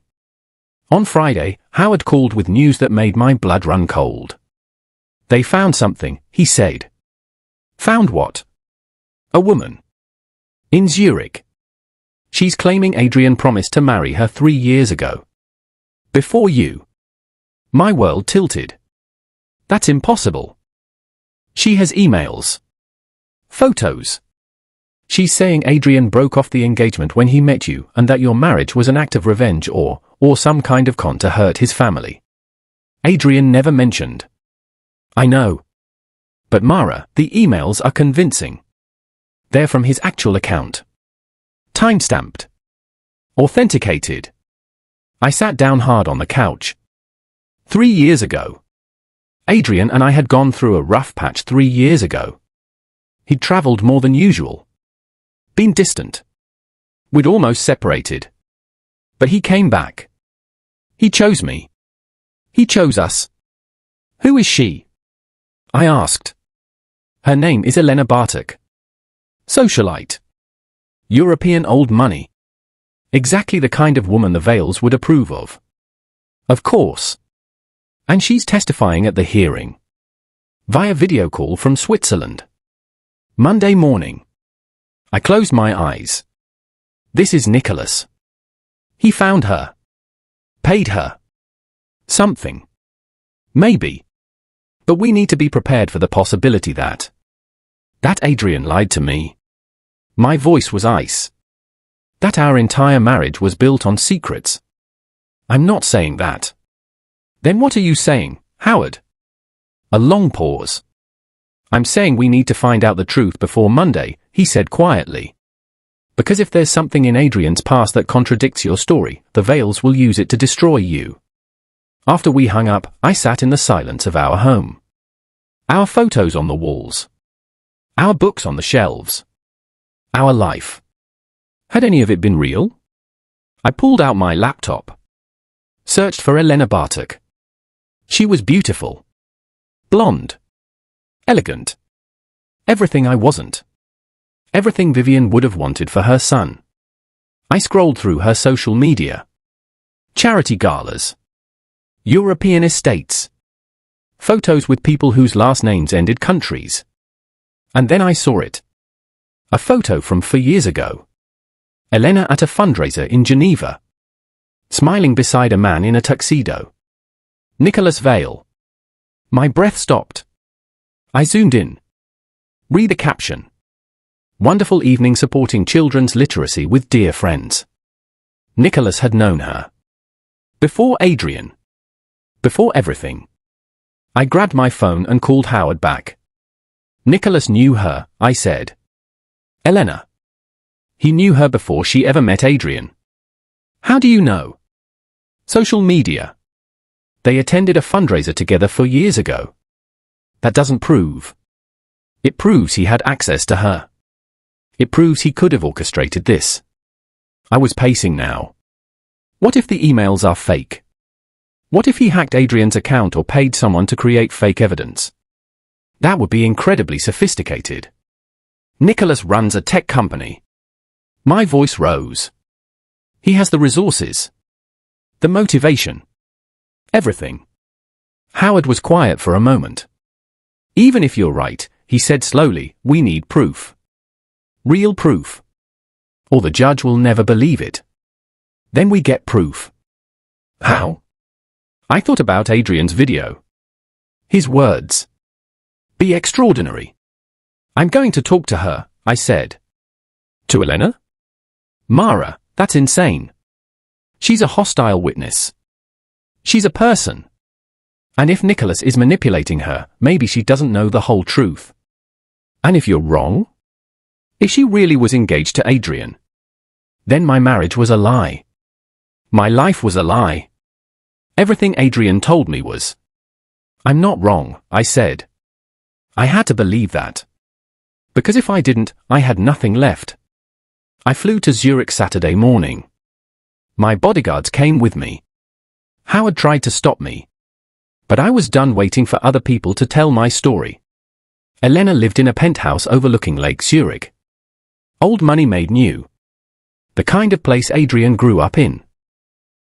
On Friday, Howard called with news that made my blood run cold. They found something, he said. Found what? A woman. In Zurich. She's claiming Adrian promised to marry her 3 years ago. Before you. My world tilted. That's impossible. She has emails. Photos. She's saying Adrian broke off the engagement when he met you and that your marriage was an act of revenge or some kind of con to hurt his family. Adrian never mentioned. I know. But Mara, the emails are convincing. They're from his actual account. Time-stamped. Authenticated. I sat down hard on the couch. 3 years ago. Adrian and I had gone through a rough patch 3 years ago. He'd traveled more than usual. Been distant. We'd almost separated. But he came back. He chose me. He chose us. Who is she? I asked. Her name is Elena Bartok. Socialite. European old money. Exactly the kind of woman the Vales would approve of. Of course. And she's testifying at the hearing. Via video call from Switzerland. Monday morning. I closed my eyes. This is Nicholas. He found her. Paid her. Something. Maybe. But we need to be prepared for the possibility that Adrian lied to me. My voice was ice. That our entire marriage was built on secrets. I'm not saying that. Then what are you saying, Howard? A long pause. I'm saying we need to find out the truth before Monday, he said quietly. Because if there's something in Adrian's past that contradicts your story, the Vales will use it to destroy you. After we hung up, I sat in the silence of our home. Our photos on the walls. Our books on the shelves. Our life. Had any of it been real? I pulled out my laptop. Searched for Elena Bartok. She was beautiful. Blonde. Elegant. Everything I wasn't. Everything Vivian would have wanted for her son. I scrolled through her social media. Charity galas. European estates. Photos with people whose last names ended countries. And then I saw it. A photo from 4 years ago. Elena at a fundraiser in Geneva. Smiling beside a man in a tuxedo. Nicholas Vale. My breath stopped. I zoomed in. Read the caption. Wonderful evening supporting children's literacy with dear friends. Nicholas had known her. Before Adrian. Before everything. I grabbed my phone and called Howard back. Nicholas knew her, I said. Elena. He knew her before she ever met Adrian. How do you know? Social media. They attended a fundraiser together 4 years ago. That doesn't prove. It proves he had access to her. It proves he could have orchestrated this. I was pacing now. What if the emails are fake? What if he hacked Adrian's account or paid someone to create fake evidence? That would be incredibly sophisticated. Nicholas runs a tech company. My voice rose. He has the resources. The motivation. Everything. Howard was quiet for a moment. Even if you're right, he said slowly, we need proof. Real proof. Or the judge will never believe it. Then we get proof. How? I thought about Adrian's video. His words. Be extraordinary. I'm going to talk to her, I said. To Elena? Mara, that's insane. She's a hostile witness. She's a person. And if Nicholas is manipulating her, maybe she doesn't know the whole truth. And if you're wrong? If she really was engaged to Adrian? Then my marriage was a lie. My life was a lie. Everything Adrian told me was. I'm not wrong, I said. I had to believe that. Because if I didn't, I had nothing left. I flew to Zurich Saturday morning. My bodyguards came with me. Howard tried to stop me. But I was done waiting for other people to tell my story. Elena lived in a penthouse overlooking Lake Zurich. Old money made new. The kind of place Adrian grew up in.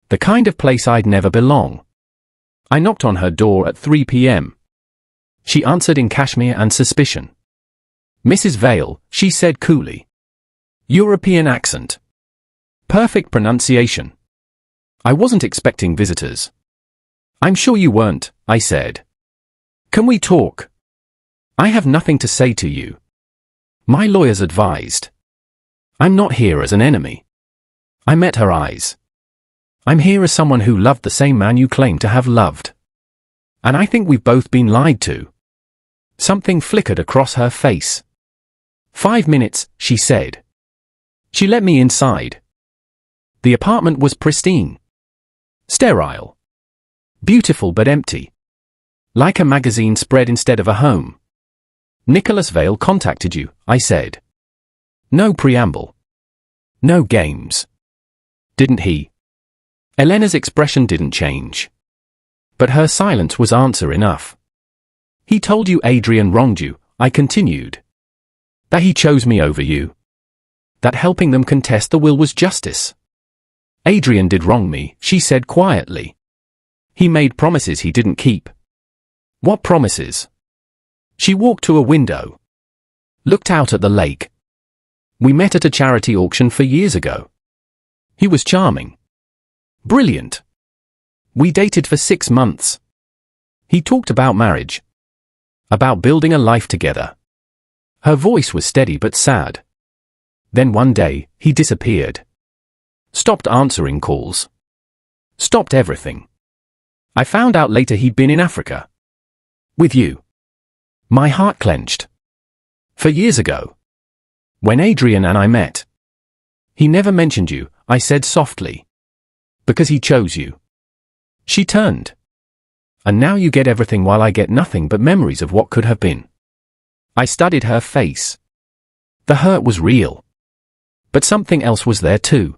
The kind of place I'd never belong. I knocked on her door at 3 p.m. She answered in cashmere and suspicion. Mrs. Vale, she said coolly. European accent. Perfect pronunciation. I wasn't expecting visitors. I'm sure you weren't, I said. Can we talk? I have nothing to say to you. My lawyers advised. I'm not here as an enemy. I met her eyes. I'm here as someone who loved the same man you claim to have loved. And I think we've both been lied to. Something flickered across her face. 5 minutes, she said. She let me inside. The apartment was pristine. Sterile. Beautiful but empty. Like a magazine spread instead of a home. Nicholas Vale contacted you, I said. No preamble. No games. Didn't he? Elena's expression didn't change. But her silence was answer enough. He told you Adrian wronged you, I continued. That he chose me over you. That helping them contest the will was justice. Adrian did wrong me, she said quietly. He made promises he didn't keep. What promises? She walked to a window. Looked out at the lake. We met at a charity auction 4 years ago. He was charming. Brilliant. We dated for 6 months. He talked about marriage. About building a life together. Her voice was steady but sad. Then one day, he disappeared. Stopped answering calls. Stopped everything. I found out later he'd been in Africa. With you. My heart clenched. For years ago. When Adrian and I met. He never mentioned you, I said softly. Because he chose you. She turned. And now you get everything while I get nothing but memories of what could have been. I studied her face. The hurt was real. But something else was there too.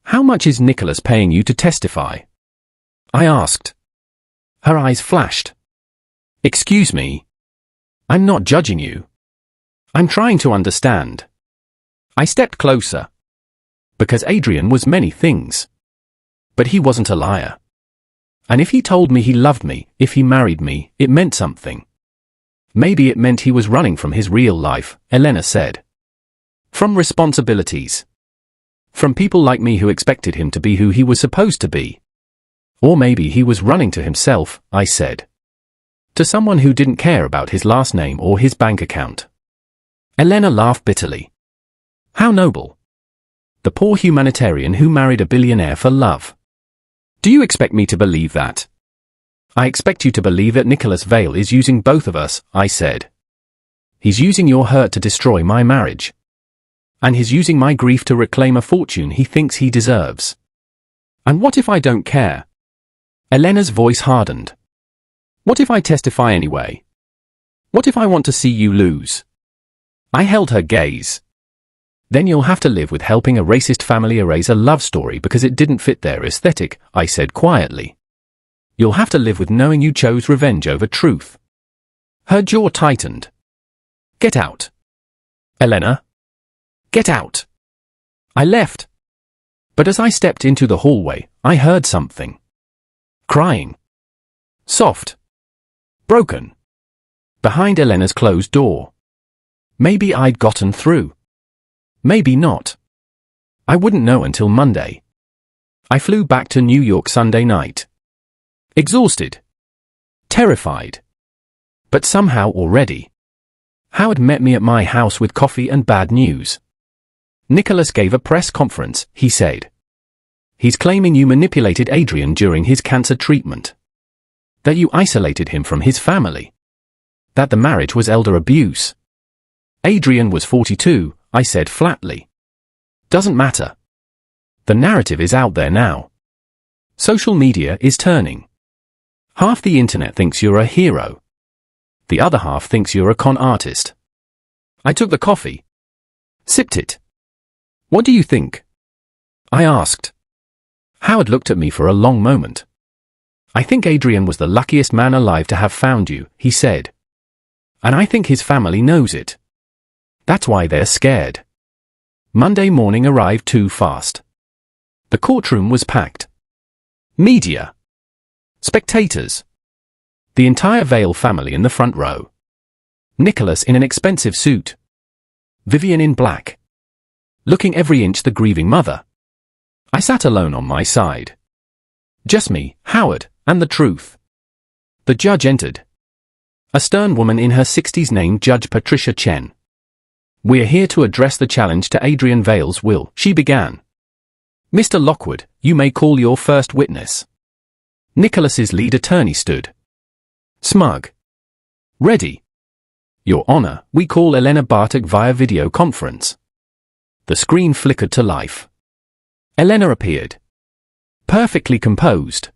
How much is Nicholas paying you to testify? I asked. Her eyes flashed. Excuse me. I'm not judging you. I'm trying to understand. I stepped closer. Because Adrian was many things. But he wasn't a liar. And if he told me he loved me, if he married me, it meant something. Maybe it meant he was running from his real life, Elena said. From responsibilities. From people like me who expected him to be who he was supposed to be. Or maybe he was running to himself, I said. To someone who didn't care about his last name or his bank account. Elena laughed bitterly. How noble. The poor humanitarian who married a billionaire for love. Do you expect me to believe that? I expect you to believe that Nicholas Vale is using both of us, I said. He's using your hurt to destroy my marriage. And he's using my grief to reclaim a fortune he thinks he deserves. And what if I don't care? Elena's voice hardened. What if I testify anyway? What if I want to see you lose? I held her gaze. Then you'll have to live with helping a racist family erase a love story because it didn't fit their aesthetic, I said quietly. You'll have to live with knowing you chose revenge over truth. Her jaw tightened. Get out. Elena. Get out. I left. But as I stepped into the hallway, I heard something. Crying. Soft. Broken. Behind Elena's closed door. Maybe I'd gotten through. Maybe not. I wouldn't know until Monday. I flew back to New York Sunday night. Exhausted. Terrified. But somehow already. Howard met me at my house with coffee and bad news. Nicholas gave a press conference, he said. He's claiming you manipulated Adrian during his cancer treatment. That you isolated him from his family. That the marriage was elder abuse. Adrian was 42, I said flatly. Doesn't matter. The narrative is out there now. Social media is turning. Half the internet thinks you're a hero. The other half thinks you're a con artist. I took the coffee. Sipped it. What do you think? I asked. Howard looked at me for a long moment. I think Adrian was the luckiest man alive to have found you, he said. And I think his family knows it. That's why they're scared. Monday morning arrived too fast. The courtroom was packed. Media. Spectators. The entire Vale family in the front row. Nicholas in an expensive suit. Vivian in black. Looking every inch the grieving mother. I sat alone on my side. Just me, Howard, and the truth. The judge entered. A stern woman in her 60s named Judge Patricia Chen. We're here to address the challenge to Adrian Vale's will, she began. Mr. Lockwood, you may call your first witness. Nicholas's lead attorney stood. Smug. Ready. Your Honor, we call Elena Bartek via video conference. The screen flickered to life. Elena appeared. Perfectly composed.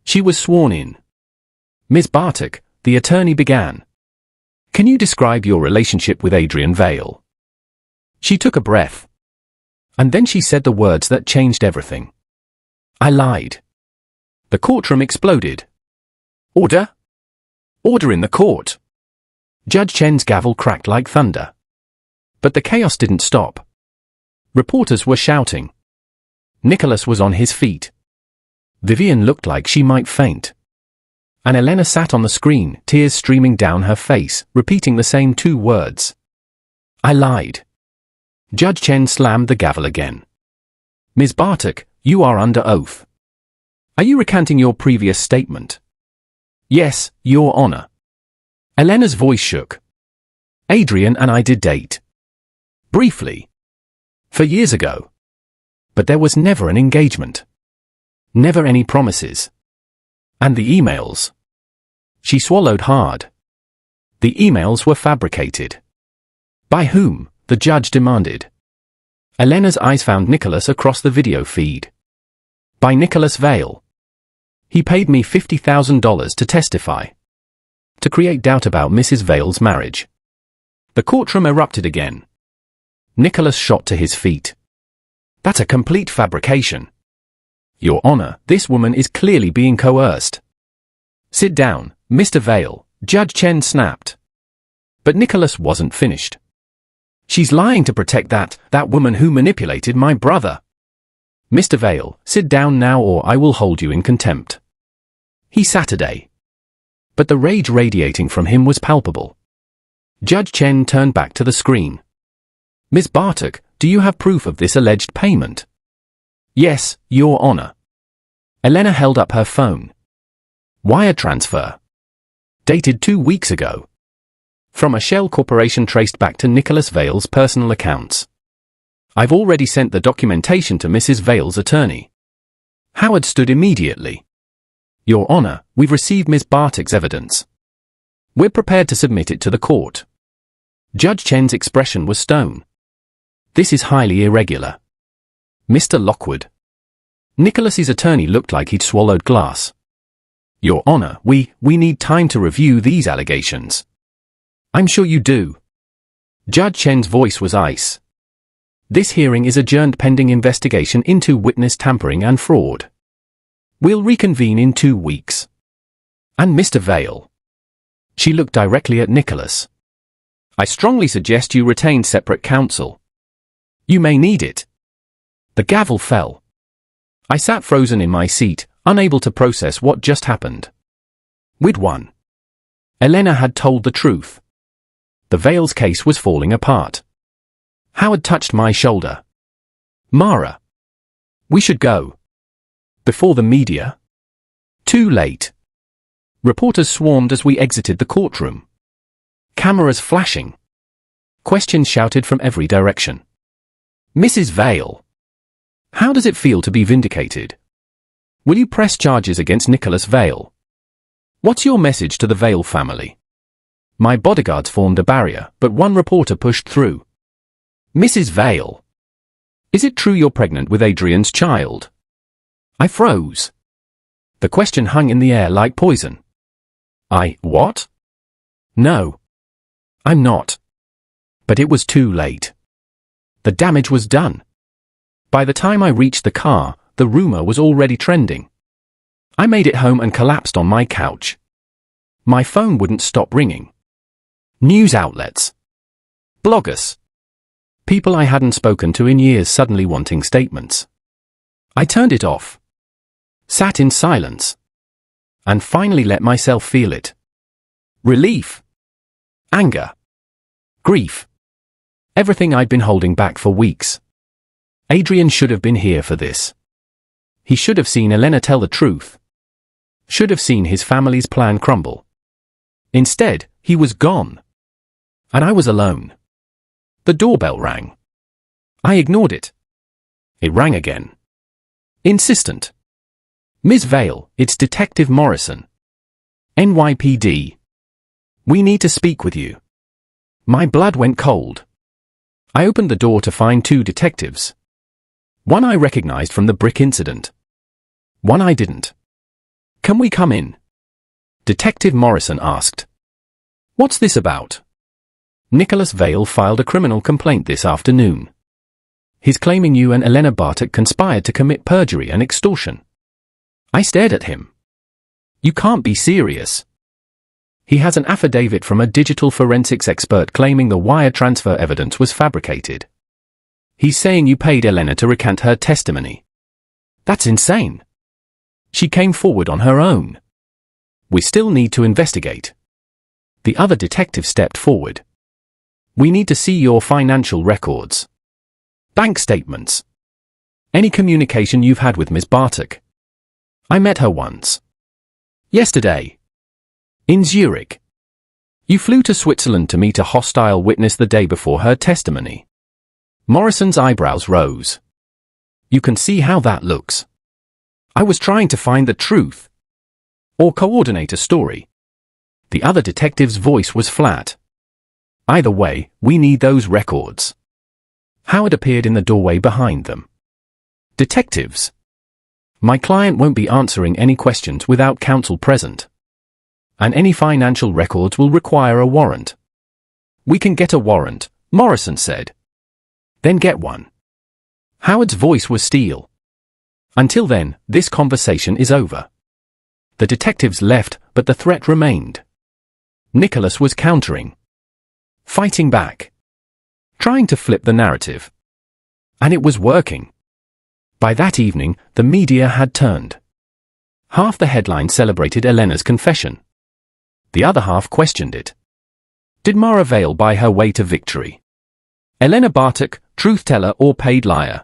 She was sworn in. Ms. Bartek, the attorney began. Can you describe your relationship with Adrian Vale? She took a breath. And then she said the words that changed everything. I lied. The courtroom exploded. Order? Order in the court. Judge Chen's gavel cracked like thunder. But the chaos didn't stop. Reporters were shouting. Nicholas was on his feet. Vivian looked like she might faint. And Elena sat on the screen, tears streaming down her face, repeating the same 2 words. I lied. Judge Chen slammed the gavel again. Ms. Bartek, you are under oath. Are you recanting your previous statement? Yes, Your Honor. Elena's voice shook. Adrian and I did date. Briefly. For years ago. But there was never an engagement. Never any promises. And the emails. She swallowed hard. The emails were fabricated. By whom? The judge demanded. Elena's eyes found Nicholas across the video feed. By Nicholas Vale. He paid me $50,000 to testify. To create doubt about Mrs. Vale's marriage. The courtroom erupted again. Nicholas shot to his feet. That's a complete fabrication. Your Honor, this woman is clearly being coerced. Sit down, Mr. Vale, Judge Chen snapped. But Nicholas wasn't finished. She's lying to protect that woman who manipulated my brother. Mr. Vale, sit down now or I will hold you in contempt. He Saturday. But the rage radiating from him was palpable. Judge Chen turned back to the screen. Ms. Bartok, do you have proof of this alleged payment? Yes, Your Honor. Elena held up her phone. Wire transfer. Dated 2 weeks ago. From a shell corporation traced back to Nicholas Vale's personal accounts. I've already sent the documentation to Mrs. Vale's attorney. Howard stood immediately. Your Honor, we've received Ms. Bartok's evidence. We're prepared to submit it to the court. Judge Chen's expression was stone. This is highly irregular. Mr. Lockwood. Nicholas's attorney looked like he'd swallowed glass. Your Honor, we need time to review these allegations. I'm sure you do. Judge Chen's voice was ice. This hearing is adjourned pending investigation into witness tampering and fraud. We'll reconvene in 2 weeks. And Mr. Vale. She looked directly at Nicholas. I strongly suggest you retain separate counsel. You may need it. The gavel fell. I sat frozen in my seat, unable to process what just happened. We'd won. Elena had told the truth. The Vale's case was falling apart. Howard touched my shoulder. Mara. We should go. Before the media? Too late. Reporters swarmed as we exited the courtroom. Cameras flashing. Questions shouted from every direction. Mrs. Vale. How does it feel to be vindicated? Will you press charges against Nicholas Vale? What's your message to the Vale family? My bodyguards formed a barrier, but one reporter pushed through. Mrs. Vale. Is it true you're pregnant with Adrian's child? I froze. The question hung in the air like poison. What? No. I'm not. But it was too late. The damage was done. By the time I reached the car, the rumor was already trending. I made it home and collapsed on my couch. My phone wouldn't stop ringing. News outlets. Bloggers. People I hadn't spoken to in years suddenly wanting statements. I turned it off. Sat in silence. And finally let myself feel it. Relief. Anger. Grief. Everything I'd been holding back for weeks. Adrian should have been here for this. He should have seen Elena tell the truth. Should have seen his family's plan crumble. Instead, he was gone. And I was alone. The doorbell rang. I ignored it. It rang again. Insistent. Ms. Vale, it's Detective Morrison. NYPD. We need to speak with you. My blood went cold. I opened the door to find 2 detectives. One I recognized from the brick incident. One I didn't. Can we come in? Detective Morrison asked. What's this about? Nicholas Vale filed a criminal complaint this afternoon. He's claiming you and Elena Bartok conspired to commit perjury and extortion. I stared at him. You can't be serious. He has an affidavit from a digital forensics expert claiming the wire transfer evidence was fabricated. He's saying you paid Elena to recant her testimony. That's insane. She came forward on her own. We still need to investigate. The other detective stepped forward. We need to see your financial records. Bank statements. Any communication you've had with Ms. Bartok. I met her once. Yesterday. In Zurich. You flew to Switzerland to meet a hostile witness the day before her testimony. Morrison's eyebrows rose. You can see how that looks. I was trying to find the truth. Or coordinate a story. The other detective's voice was flat. Either way, we need those records. Howard appeared in the doorway behind them. Detectives. My client won't be answering any questions without counsel present. And any financial records will require a warrant. We can get a warrant, Morrison said. Then get one. Howard's voice was steel. Until then, this conversation is over. The detectives left, but the threat remained. Nicholas was countering. Fighting back. Trying to flip the narrative. And it was working. By that evening, the media had turned. Half the headline celebrated Elena's confession. The other half questioned it. Did Mara Vale buy her way to victory? Elena Bartok, truth-teller or paid liar?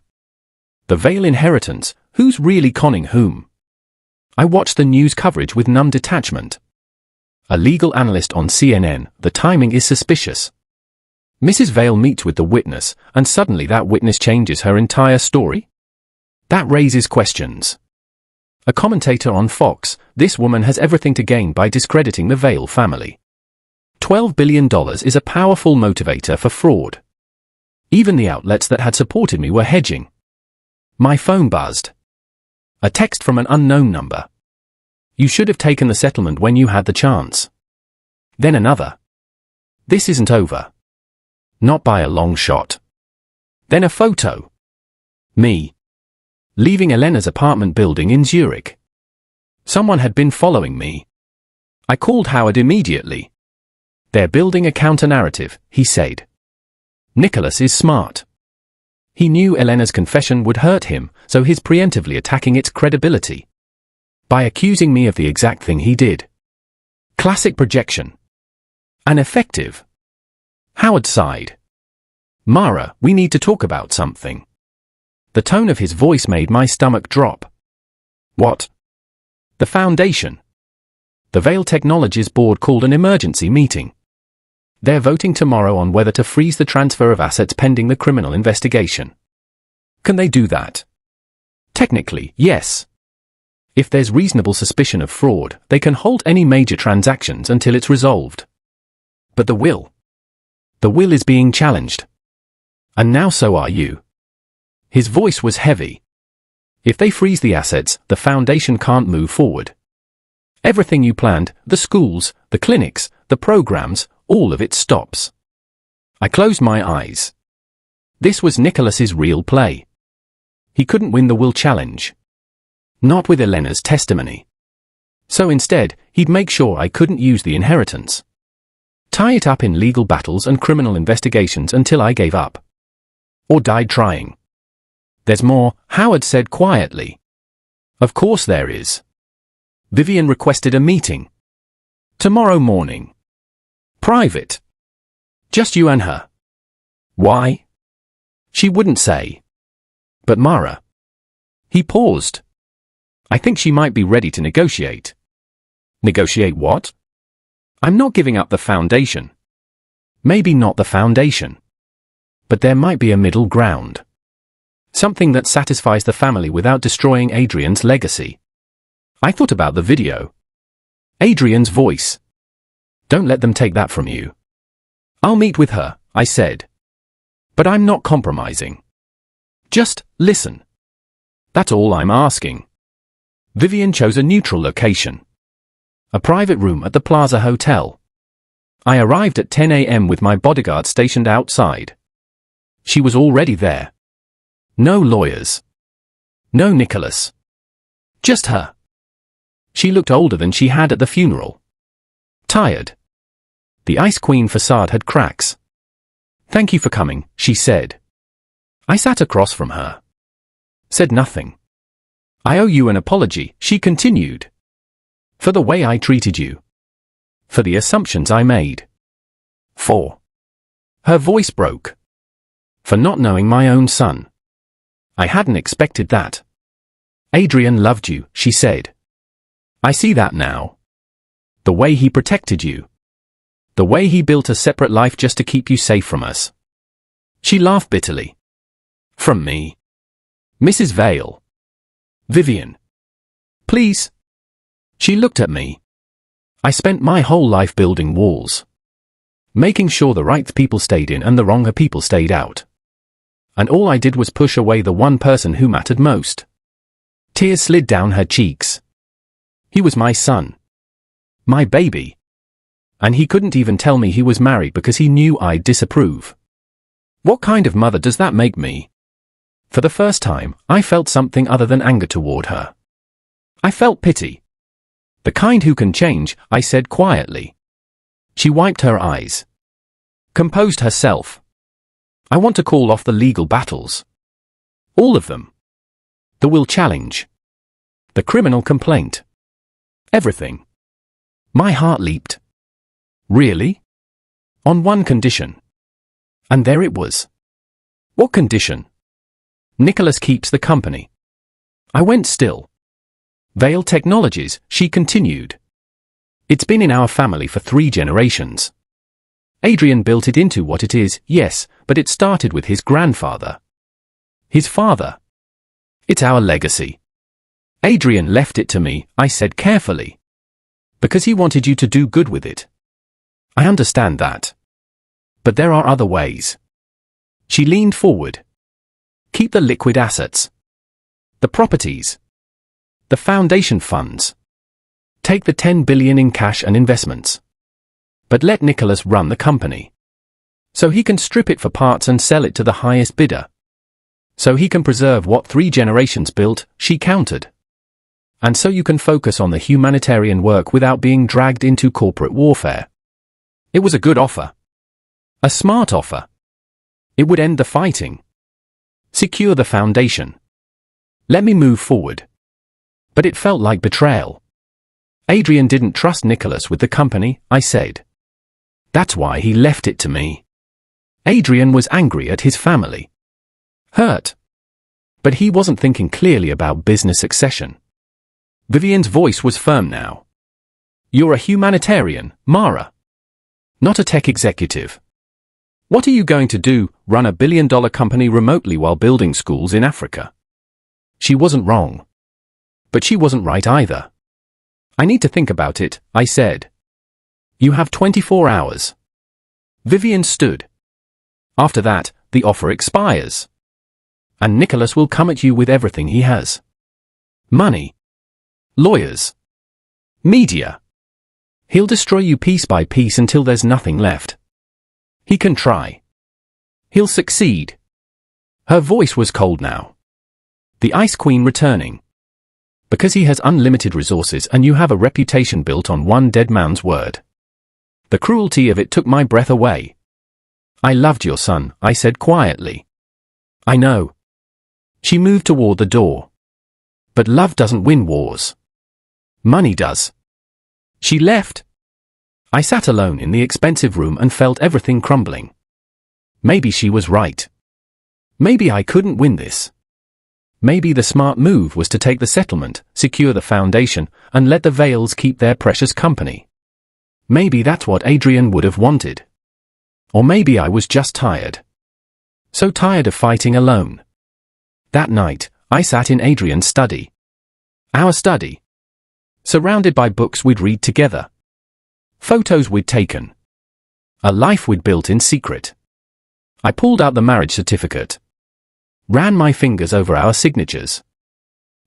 The Vale inheritance, who's really conning whom? I watched the news coverage with numb detachment. A legal analyst on CNN, the timing is suspicious. Mrs. Vale meets with the witness, and suddenly that witness changes her entire story? That raises questions. A commentator on Fox, this woman has everything to gain by discrediting the Vale family. $12 billion is a powerful motivator for fraud. Even the outlets that had supported me were hedging. My phone buzzed. A text from an unknown number. You should have taken the settlement when you had the chance. Then another. This isn't over. Not by a long shot. Then a photo. Me. Leaving Elena's apartment building in Zurich. Someone had been following me. I called Howard immediately. They're building a counter-narrative, he said. Nicholas is smart. He knew Elena's confession would hurt him, so he's preemptively attacking its credibility. By accusing me of the exact thing he did. Classic projection. And effective. Howard sighed. Mara, we need to talk about something. The tone of his voice made my stomach drop. What? The foundation. The Vale Technologies board called an emergency meeting. They're voting tomorrow on whether to freeze the transfer of assets pending the criminal investigation. Can they do that? Technically, yes. If there's reasonable suspicion of fraud, they can halt any major transactions until it's resolved. But the will? The will is being challenged. And now so are you. His voice was heavy. If they freeze the assets, the foundation can't move forward. Everything you planned, the schools, the clinics, the programs, all of it stops. I closed my eyes. This was Nicholas's real play. He couldn't win the will challenge. Not with Elena's testimony. So instead, he'd make sure I couldn't use the inheritance. Tie it up in legal battles and criminal investigations until I gave up. Or died trying. There's more, Howard said quietly. Of course there is. Vivian requested a meeting. Tomorrow morning. Private. Just you and her. Why? She wouldn't say. But Mara. He paused. I think she might be ready to negotiate. Negotiate what? I'm not giving up the foundation. Maybe not the foundation. But there might be a middle ground. Something that satisfies the family without destroying Adrian's legacy. I thought about the video. Adrian's voice. Don't let them take that from you. I'll meet with her, I said. But I'm not compromising. Just listen. That's all I'm asking. Vivian chose a neutral location. A private room at the Plaza Hotel. I arrived at 10 a.m. with my bodyguard stationed outside. She was already there. No lawyers. No Nicholas. Just her. She looked older than she had at the funeral. Tired. The Ice Queen facade had cracks. Thank you for coming, she said. I sat across from her. Said nothing. I owe you an apology, she continued. For the way I treated you. For the assumptions I made. For. Her voice broke. For not knowing my own son. I hadn't expected that. Adrian loved you, she said. I see that now. The way he protected you. The way he built a separate life just to keep you safe from us. She laughed bitterly. From me. Mrs. Vale. Vivian. Please. She looked at me. I spent my whole life building walls. Making sure the right people stayed in and the wrong people stayed out. And all I did was push away the one person who mattered most. Tears slid down her cheeks. He was my son. My baby. And he couldn't even tell me he was married because he knew I'd disapprove. What kind of mother does that make me? For the first time, I felt something other than anger toward her. I felt pity. The kind who can change, I said quietly. She wiped her eyes. Composed herself. I want to call off the legal battles. All of them. The will challenge. The criminal complaint. Everything. My heart leaped. Really? On one condition. And there it was. What condition? Nicholas keeps the company. I went still. Vale Technologies, she continued. It's been in our family for 3 generations. Adrian built it into what it is, yes, but it started with his grandfather. His father. It's our legacy. Adrian left it to me, I said carefully. Because he wanted you to do good with it. I understand that. But there are other ways. She leaned forward. Keep the liquid assets. The properties. The foundation funds. Take the 10 billion in cash and investments. But let Nicholas run the company. So he can strip it for parts and sell it to the highest bidder. So he can preserve what 3 generations built, she countered. And so you can focus on the humanitarian work without being dragged into corporate warfare. It was a good offer. A smart offer. It would end the fighting. Secure the foundation. Let me move forward. But it felt like betrayal. Adrian didn't trust Nicholas with the company, I said. That's why he left it to me. Adrian was angry at his family. Hurt. But he wasn't thinking clearly about business succession. Vivian's voice was firm now. You're a humanitarian, Mara. Not a tech executive. What are you going to do, run a billion-dollar company remotely while building schools in Africa? She wasn't wrong. But she wasn't right either. I need to think about it, I said. You have 24 hours. Vivian stood. After that, the offer expires. And Nicholas will come at you with everything he has. Money. Lawyers. Media. He'll destroy you piece by piece until there's nothing left. He can try. He'll succeed. Her voice was cold now. The Ice Queen returning. Because he has unlimited resources and you have a reputation built on one dead man's word. The cruelty of it took my breath away. I loved your son, I said quietly. I know. She moved toward the door. But love doesn't win wars. Money does. She left. I sat alone in the expensive room and felt everything crumbling. Maybe she was right. Maybe I couldn't win this. Maybe the smart move was to take the settlement, secure the foundation, and let the Vales keep their precious company. Maybe that's what Adrian would have wanted. Or maybe I was just tired. So tired of fighting alone. That night, I sat in Adrian's study. Our study. Surrounded by books we'd read together. Photos we'd taken. A life we'd built in secret. I pulled out the marriage certificate. Ran my fingers over our signatures.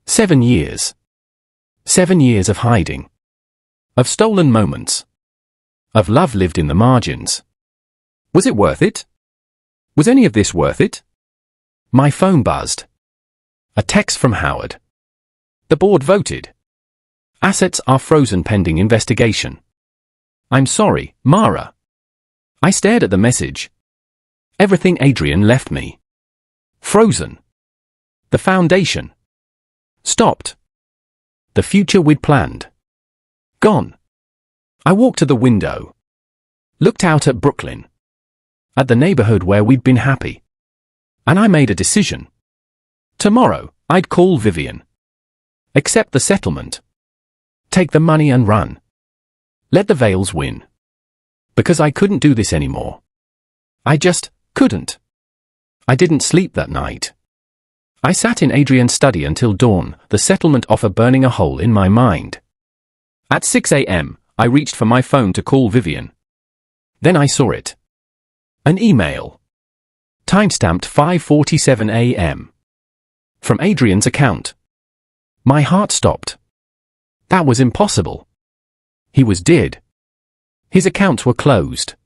7 years. 7 years of hiding. Of stolen moments. Of love lived in the margins. Was it worth it? Was any of this worth it? My phone buzzed. A text from Howard. The board voted. Assets are frozen pending investigation. I'm sorry, Mara. I stared at the message. Everything Adrian left me. Frozen. The foundation. Stopped. The future we'd planned. Gone. I walked to the window. Looked out at Brooklyn. At the neighborhood where we'd been happy. And I made a decision. Tomorrow, I'd call Vivian. Accept the settlement. Take the money and run. Let the Vales win. Because I couldn't do this anymore. I just couldn't. I didn't sleep that night. I sat in Adrian's study until dawn, the settlement offer burning a hole in my mind. At 6 a.m., I reached for my phone to call Vivian. Then I saw it. An email. Timestamped 5:47 a.m. From Adrian's account. My heart stopped. That was impossible. He was dead. His accounts were closed.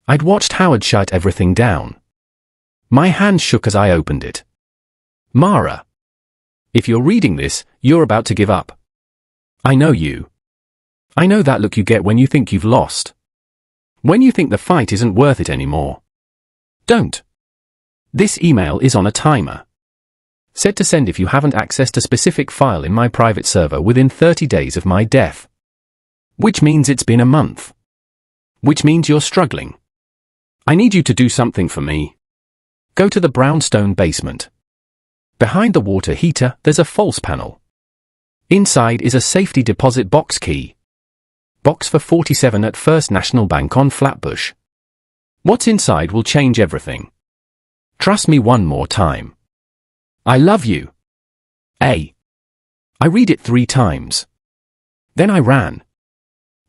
I'd watched Howard shut everything down. My hands shook as I opened it. Mara. If you're reading this, you're about to give up. I know you. I know that look you get when you think you've lost. When you think the fight isn't worth it anymore. Don't. This email is on a timer. Set to send if you haven't accessed a specific file in my private server within 30 days of my death. Which means it's been a month. Which means you're struggling. I need you to do something for me. Go to the brownstone basement. Behind the water heater, there's a false panel. Inside is a safety deposit box key. Box for 47 at First National Bank on Flatbush. What's inside will change everything. Trust me one more time. I love you. A. I read it 3 times. Then I ran.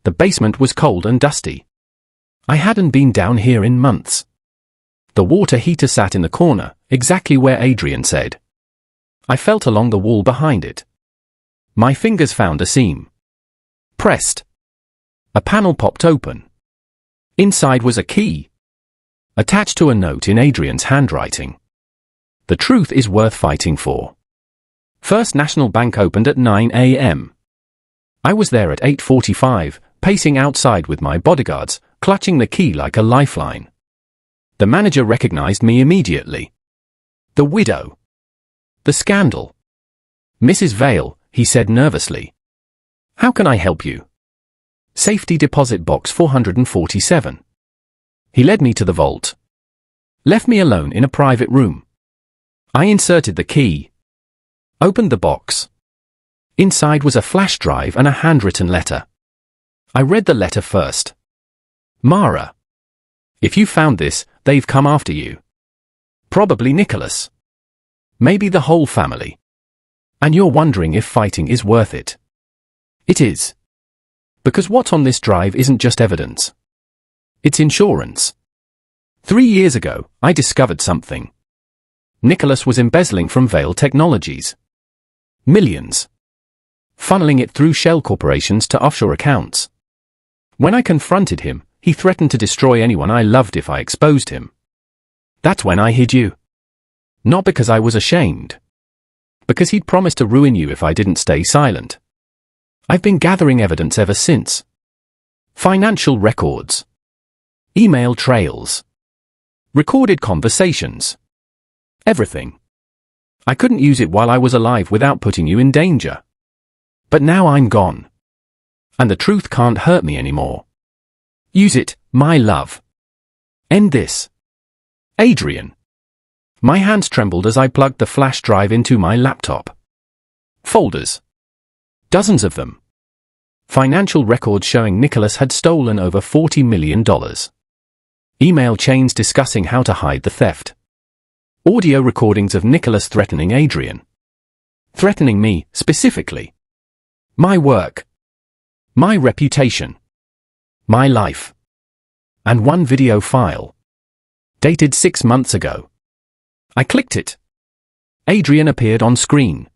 The basement was cold and dusty. I hadn't been down here in months. The water heater sat in the corner, exactly where Adrian said. I felt along the wall behind it. My fingers found a seam. Pressed. A panel popped open. Inside was a key. Attached to a note in Adrian's handwriting. The truth is worth fighting for. First National Bank opened at 9 a.m. I was there at 8:45, pacing outside with my bodyguards, clutching the key like a lifeline. The manager recognized me immediately. The widow. The scandal. Mrs. Vale, he said nervously. How can I help you? Safety deposit box 447. He led me to the vault. Left me alone in a private room. I inserted the key. Opened the box. Inside was a flash drive and a handwritten letter. I read the letter first. Mara. If you found this, they've come after you. Probably Nicholas. Maybe the whole family. And you're wondering if fighting is worth it. It is. Because what's on this drive isn't just evidence. It's insurance. 3 years ago, I discovered something. Nicholas was embezzling from Vale Technologies. Millions. Funneling it through shell corporations to offshore accounts. When I confronted him, he threatened to destroy anyone I loved if I exposed him. That's when I hid you. Not because I was ashamed. Because he'd promised to ruin you if I didn't stay silent. I've been gathering evidence ever since. Financial records. Email trails. Recorded conversations. Everything. I couldn't use it while I was alive without putting you in danger. But now I'm gone. And the truth can't hurt me anymore. Use it, my love. End this. Adrian. My hands trembled as I plugged the flash drive into my laptop. Folders. Dozens of them. Financial records showing Nicholas had stolen over $40 million. Email chains discussing how to hide the theft. Audio recordings of Nicholas threatening Adrian. Threatening me, specifically. My work. My reputation. My life. And one video file. Dated 6 months ago. I clicked it. Adrian appeared on screen.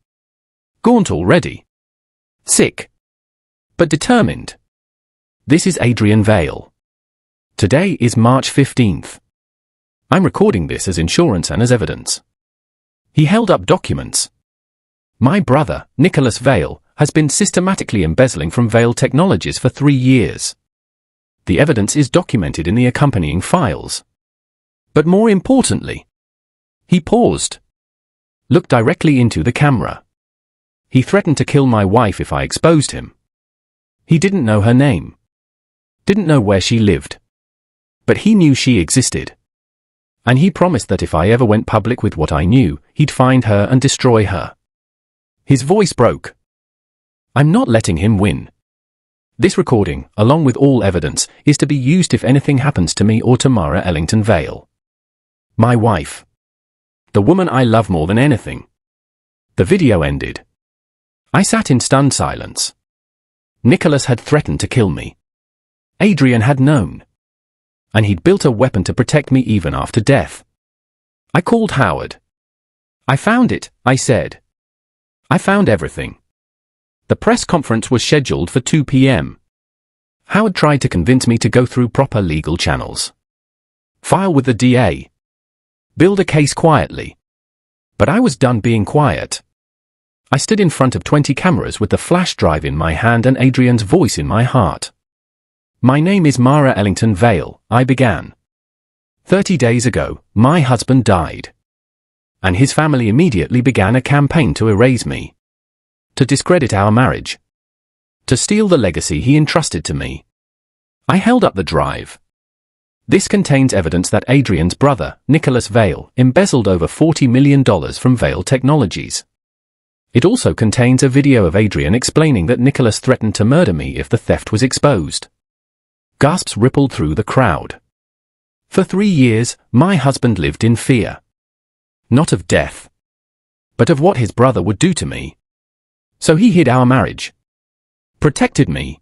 Gaunt already. Sick. But determined. This is Adrian Vale. Today is March 15th. I'm recording this as insurance and as evidence. He held up documents. My brother, Nicholas Vale, has been systematically embezzling from Vale Technologies for 3 years. The evidence is documented in the accompanying files. But more importantly, he paused. Looked directly into the camera. He threatened to kill my wife if I exposed him. He didn't know her name. Didn't know where she lived. But he knew she existed. And he promised that if I ever went public with what I knew, he'd find her and destroy her. His voice broke. I'm not letting him win. This recording, along with all evidence, is to be used if anything happens to me or to Mara Ellington Vale. My wife. The woman I love more than anything. The video ended. I sat in stunned silence. Nicholas had threatened to kill me. Adrian had known. And he'd built a weapon to protect me even after death. I called Howard. I found it, I said. I found everything. The press conference was scheduled for 2 p.m. Howard tried to convince me to go through proper legal channels. File with the DA. Build a case quietly. But I was done being quiet. I stood in front of 20 cameras with the flash drive in my hand and Adrian's voice in my heart. My name is Mara Ellington Vale, I began. 30 days ago, my husband died. And his family immediately began a campaign to erase me. To discredit our marriage. To steal the legacy he entrusted to me. I held up the drive. This contains evidence that Adrian's brother, Nicholas Vale, embezzled over $40 million from Vale Technologies. It also contains a video of Adrian explaining that Nicholas threatened to murder me if the theft was exposed. Gasps rippled through the crowd. For 3 years, my husband lived in fear. Not of death, but of what his brother would do to me. So he hid our marriage, protected me,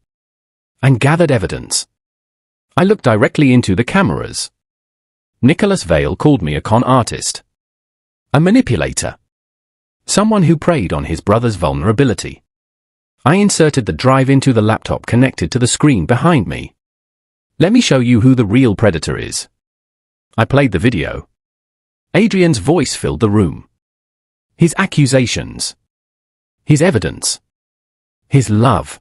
and gathered evidence. I looked directly into the cameras. Nicholas Vale called me a con artist, a manipulator, someone who preyed on his brother's vulnerability. I inserted the drive into the laptop connected to the screen behind me. Let me show you who the real predator is. I played the video. Adrian's voice filled the room. His accusations. His evidence. His love.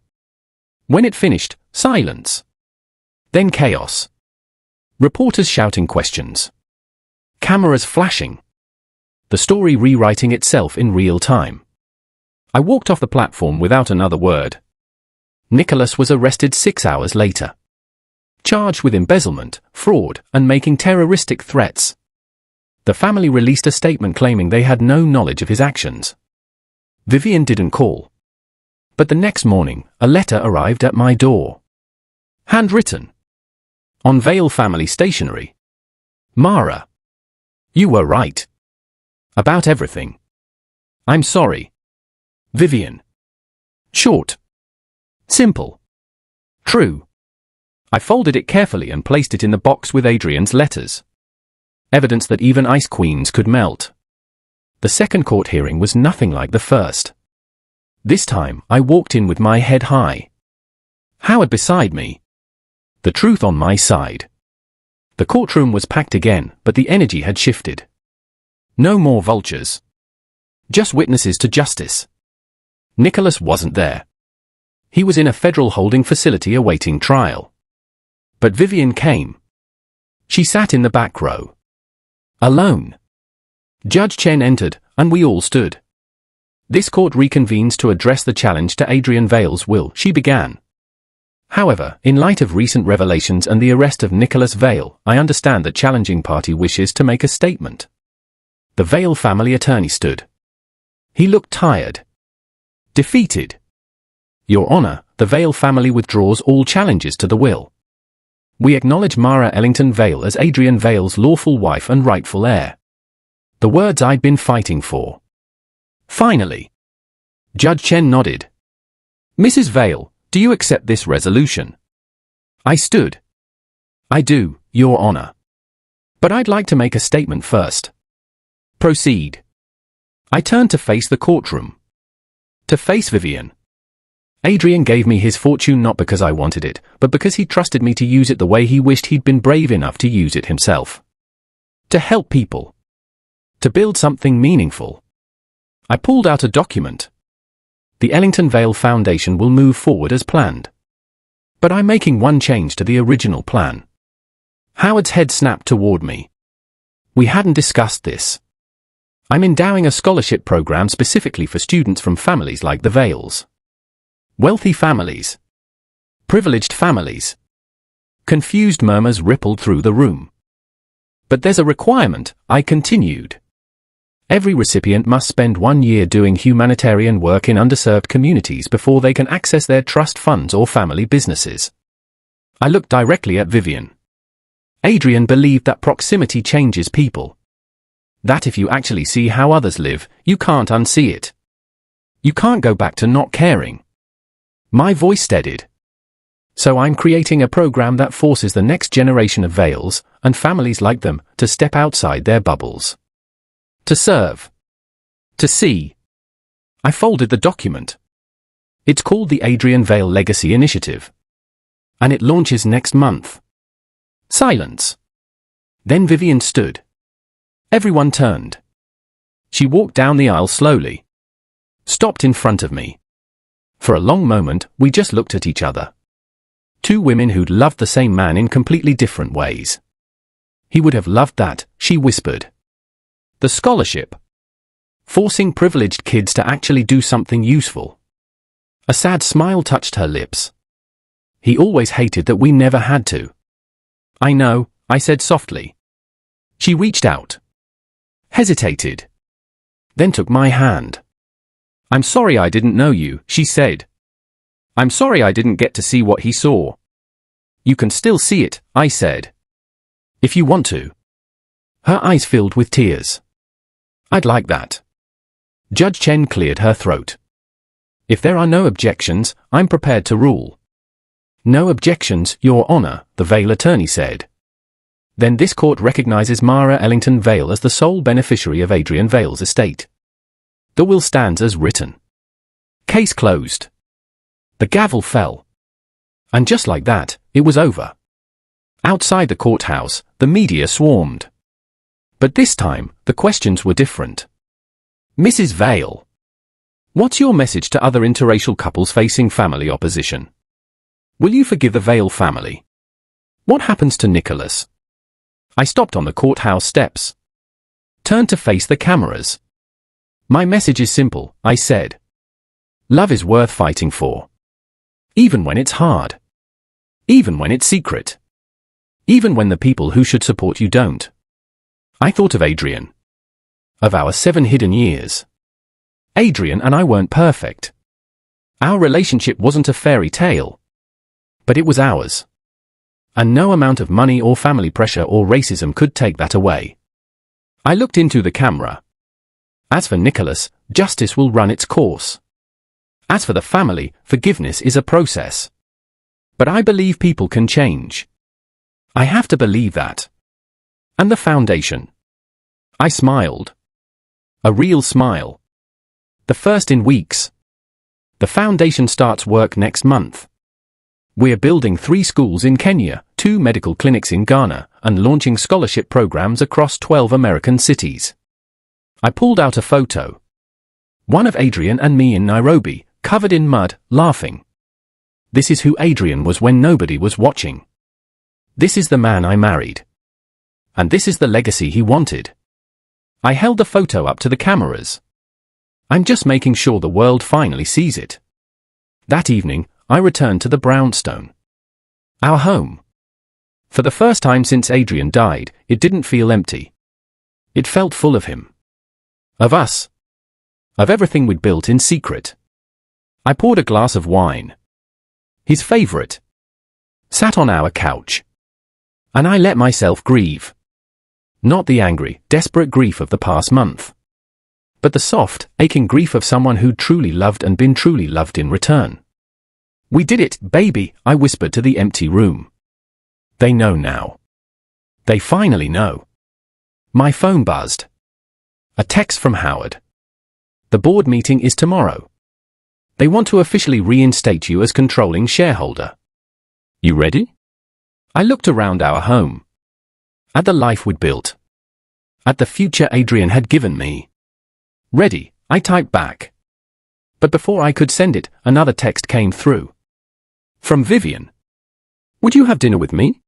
When it finished, silence. Then chaos. Reporters shouting questions. Cameras flashing. The story rewriting itself in real time. I walked off the platform without another word. Nicholas was arrested 6 hours later. Charged with embezzlement, fraud, and making terroristic threats. The family released a statement claiming they had no knowledge of his actions. Vivian didn't call. But the next morning, a letter arrived at my door. Handwritten. On Vale family stationery. Mara. You were right. About everything. I'm sorry. Vivian. Short. Simple. True. I folded it carefully and placed it in the box with Adrian's letters. Evidence that even ice queens could melt. The second court hearing was nothing like the first. This time, I walked in with my head high. Howard beside me. The truth on my side. The courtroom was packed again, but the energy had shifted. No more vultures. Just witnesses to justice. Nicholas wasn't there. He was in a federal holding facility awaiting trial. But Vivian came. She sat in the back row. Alone. Judge Chen entered, and we all stood. This court reconvenes to address the challenge to Adrian Vale's will, she began. However, in light of recent revelations and the arrest of Nicholas Vale, I understand that challenging party wishes to make a statement. The Vale family attorney stood. He looked tired. Defeated. Your Honor, the Vale family withdraws all challenges to the will. We acknowledge Mara Ellington Vale as Adrian Vale's lawful wife and rightful heir. The words I'd been fighting for. Finally. Judge Chen nodded. Mrs. Vale, do you accept this resolution? I stood. I do, Your Honor. But I'd like to make a statement first. Proceed. I turned to face the courtroom. To face Vivian. Adrian gave me his fortune not because I wanted it, but because he trusted me to use it the way he wished he'd been brave enough to use it himself. To help people. To build something meaningful. I pulled out a document. The Ellington Vale Foundation will move forward as planned. But I'm making one change to the original plan. Howard's head snapped toward me. We hadn't discussed this. I'm endowing a scholarship program specifically for students from families like the Vales. Wealthy families. Privileged families. Confused murmurs rippled through the room. But there's a requirement, I continued. Every recipient must spend 1 year doing humanitarian work in underserved communities before they can access their trust funds or family businesses. I looked directly at Vivian. Adrian believed that proximity changes people. That if you actually see how others live, you can't unsee it. You can't go back to not caring. My voice steadied. So I'm creating a program that forces the next generation of Vales, and families like them, to step outside their bubbles. To serve. To see. I folded the document. It's called the Adrian Vale Legacy Initiative. And it launches next month. Silence. Then Vivian stood. Everyone turned. She walked down the aisle slowly. Stopped in front of me. For a long moment, we just looked at each other. Two women who'd loved the same man in completely different ways. He would have loved that, she whispered. The scholarship. Forcing privileged kids to actually do something useful. A sad smile touched her lips. He always hated that we never had to. I know, I said softly. She reached out. Hesitated. Then took my hand. I'm sorry I didn't know you, she said. I'm sorry I didn't get to see what he saw. You can still see it, I said. If you want to. Her eyes filled with tears. I'd like that. Judge Chen cleared her throat. If there are no objections, I'm prepared to rule. No objections, Your Honor, the Vale attorney said. Then this court recognizes Mara Ellington Vale as the sole beneficiary of Adrian Vale's estate. The will stands as written. Case closed. The gavel fell. And just like that, it was over. Outside the courthouse, the media swarmed. But this time, the questions were different. Mrs. Vale. What's your message to other interracial couples facing family opposition? Will you forgive the Vale family? What happens to Nicholas? I stopped on the courthouse steps. Turned to face the cameras. My message is simple, I said. Love is worth fighting for. Even when it's hard. Even when it's secret. Even when the people who should support you don't. I thought of Adrian. Of our 7 hidden years. Adrian and I weren't perfect. Our relationship wasn't a fairy tale. But it was ours. And no amount of money or family pressure or racism could take that away. I looked into the camera. As for Nicholas, justice will run its course. As for the family, forgiveness is a process. But I believe people can change. I have to believe that. And the foundation. I smiled. A real smile. The first in weeks. The foundation starts work next month. We're building 3 schools in Kenya, 2 medical clinics in Ghana, and launching scholarship programs across 12 American cities. I pulled out a photo. One of Adrian and me in Nairobi, covered in mud, laughing. This is who Adrian was when nobody was watching. This is the man I married. And this is the legacy he wanted. I held the photo up to the cameras. I'm just making sure the world finally sees it. That evening, I returned to the brownstone. Our home. For the first time since Adrian died, it didn't feel empty. It felt full of him. Of us. Of everything we'd built in secret. I poured a glass of wine. His favorite. Sat on our couch. And I let myself grieve. Not the angry, desperate grief of the past month. But the soft, aching grief of someone who'd truly loved and been truly loved in return. We did it, baby, I whispered to the empty room. They know now. They finally know. My phone buzzed. A text from Howard. The board meeting is tomorrow. They want to officially reinstate you as controlling shareholder. You ready? I looked around our home. At the life we'd built. At the future Adrian had given me. Ready, I typed back. But before I could send it, another text came through. From Vivian. Would you have dinner with me?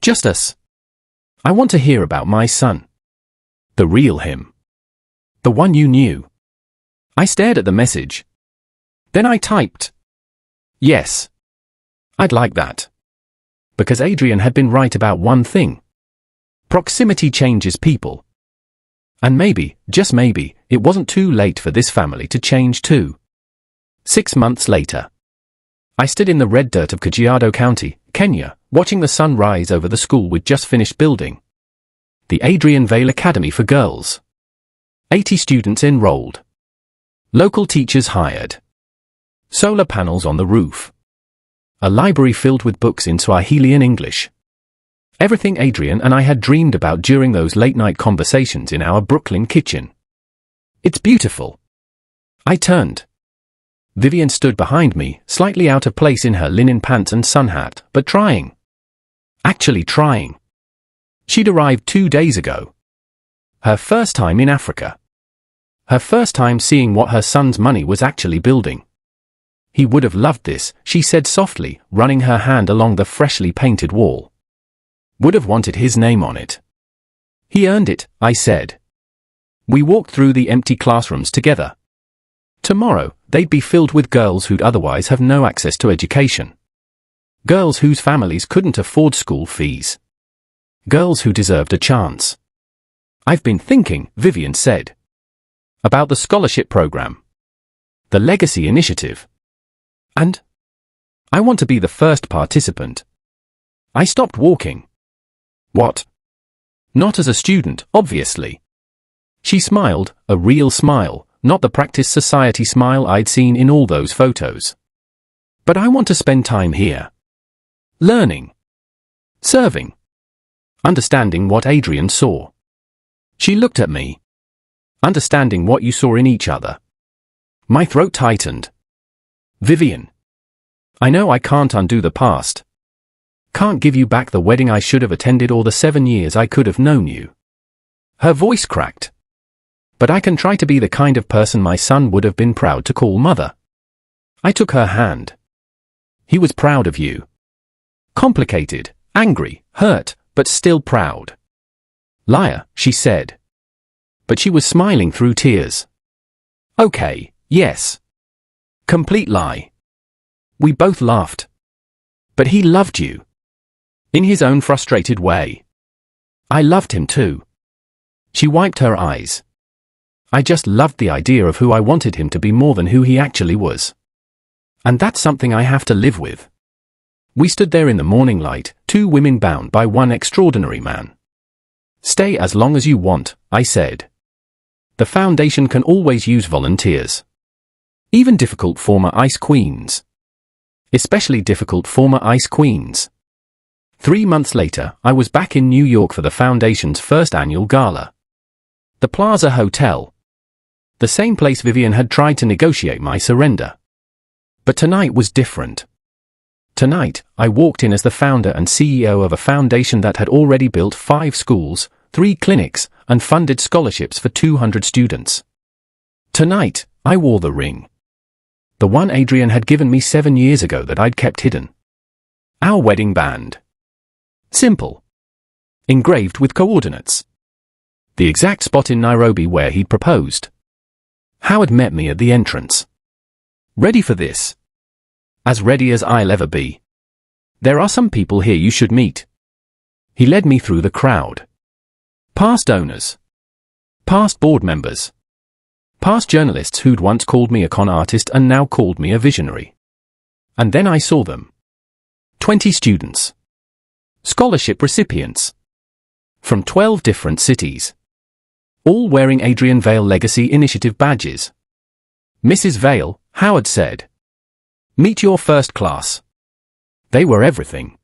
Just us. I want to hear about my son. The real him. The one you knew. I stared at the message. Then I typed. Yes. I'd like that. Because Adrian had been right about one thing. Proximity changes people. And maybe, just maybe, it wasn't too late for this family to change too. 6 months later, I stood in the red dirt of Kajiado County, Kenya, watching the sun rise over the school we'd just finished building. The Adrian Vale Academy for Girls. 80 students enrolled. Local teachers hired. Solar panels on the roof. A library filled with books in Swahili and English. Everything Adrian and I had dreamed about during those late-night conversations in our Brooklyn kitchen. It's beautiful. I turned. Vivian stood behind me, slightly out of place in her linen pants and sun hat, but trying. Actually trying. She'd arrived 2 days ago. Her first time in Africa. Her first time seeing what her son's money was actually building. He would have loved this, she said softly, running her hand along the freshly painted wall. Would have wanted his name on it. He earned it, I said. We walked through the empty classrooms together. Tomorrow, they'd be filled with girls who'd otherwise have no access to education. Girls whose families couldn't afford school fees. Girls who deserved a chance. I've been thinking, Vivian said. About the scholarship program. The Legacy Initiative. And I want to be the first participant. I stopped walking. What? Not as a student, obviously. She smiled, a real smile, not the practice society smile I'd seen in all those photos. But I want to spend time here. Learning. Serving. Understanding what Adrian saw. She looked at me. Understanding what you saw in each other. My throat tightened. Vivian. I know I can't undo the past. Can't give you back the wedding I should have attended or the 7 years I could have known you. Her voice cracked. But I can try to be the kind of person my son would have been proud to call mother. I took her hand. He was proud of you. Complicated, angry, hurt, but still proud. Liar, she said. But she was smiling through tears. Okay, yes. Complete lie. We both laughed. But he loved you. In his own frustrated way. I loved him too. She wiped her eyes. I just loved the idea of who I wanted him to be more than who he actually was. And that's something I have to live with. We stood there in the morning light, 2 women bound by one extraordinary man. Stay as long as you want, I said. The foundation can always use volunteers. Even difficult former ice queens. Especially difficult former ice queens. 3 months later, I was back in New York for the foundation's first annual gala. The Plaza Hotel. The same place Vivian had tried to negotiate my surrender. But tonight was different. Tonight, I walked in as the founder and CEO of a foundation that had already built 5 schools, 3 clinics, and funded scholarships for 200 students. Tonight, I wore the ring. The one Adrian had given me 7 years ago that I'd kept hidden. Our wedding band. Simple. Engraved with coordinates. The exact spot in Nairobi where he'd proposed. Howard met me at the entrance. Ready for this? As ready as I'll ever be. There are some people here you should meet. He led me through the crowd. Past owners. Past board members. Past journalists who'd once called me a con artist and now called me a visionary. And then I saw them. 20 students. Scholarship recipients. From 12 different cities. All wearing Adrian Vale Legacy Initiative badges. Mrs. Vale, Howard said. Meet your first class. They were everything.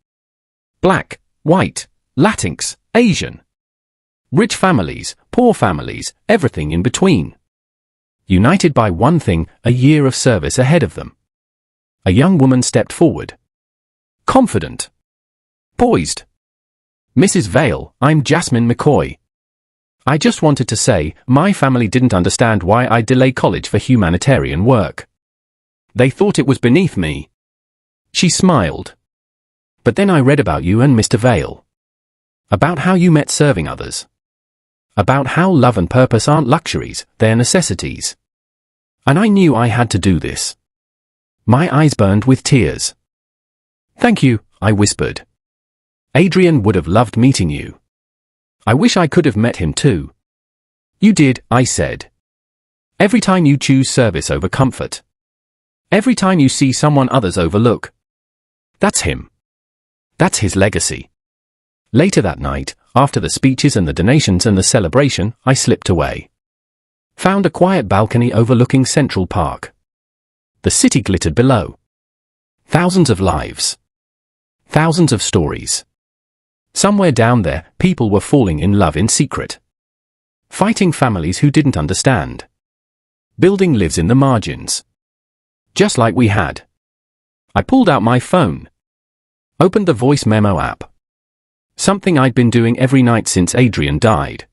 Black, white, Latinx, Asian. Rich families, poor families, everything in between. United by one thing, a year of service ahead of them. A young woman stepped forward. Confident. Poised. Mrs. Vale, I'm Jasmine McCoy. I just wanted to say, my family didn't understand why I'd delay college for humanitarian work. They thought it was beneath me. She smiled. But then I read about you and Mr. Vale. About how you met serving others. About how love and purpose aren't luxuries, they're necessities. And I knew I had to do this. My eyes burned with tears. Thank you, I whispered. Adrian would have loved meeting you. I wish I could have met him too. You did, I said. Every time you choose service over comfort. Every time you see someone others overlook. That's him. That's his legacy. Later that night, after the speeches and the donations and the celebration, I slipped away. Found a quiet balcony overlooking Central Park. The city glittered below. Thousands of lives. Thousands of stories. Somewhere down there, people were falling in love in secret. Fighting families who didn't understand. Building lives in the margins. Just like we had. I pulled out my phone. Opened the voice memo app. Something I'd been doing every night since Adrian died.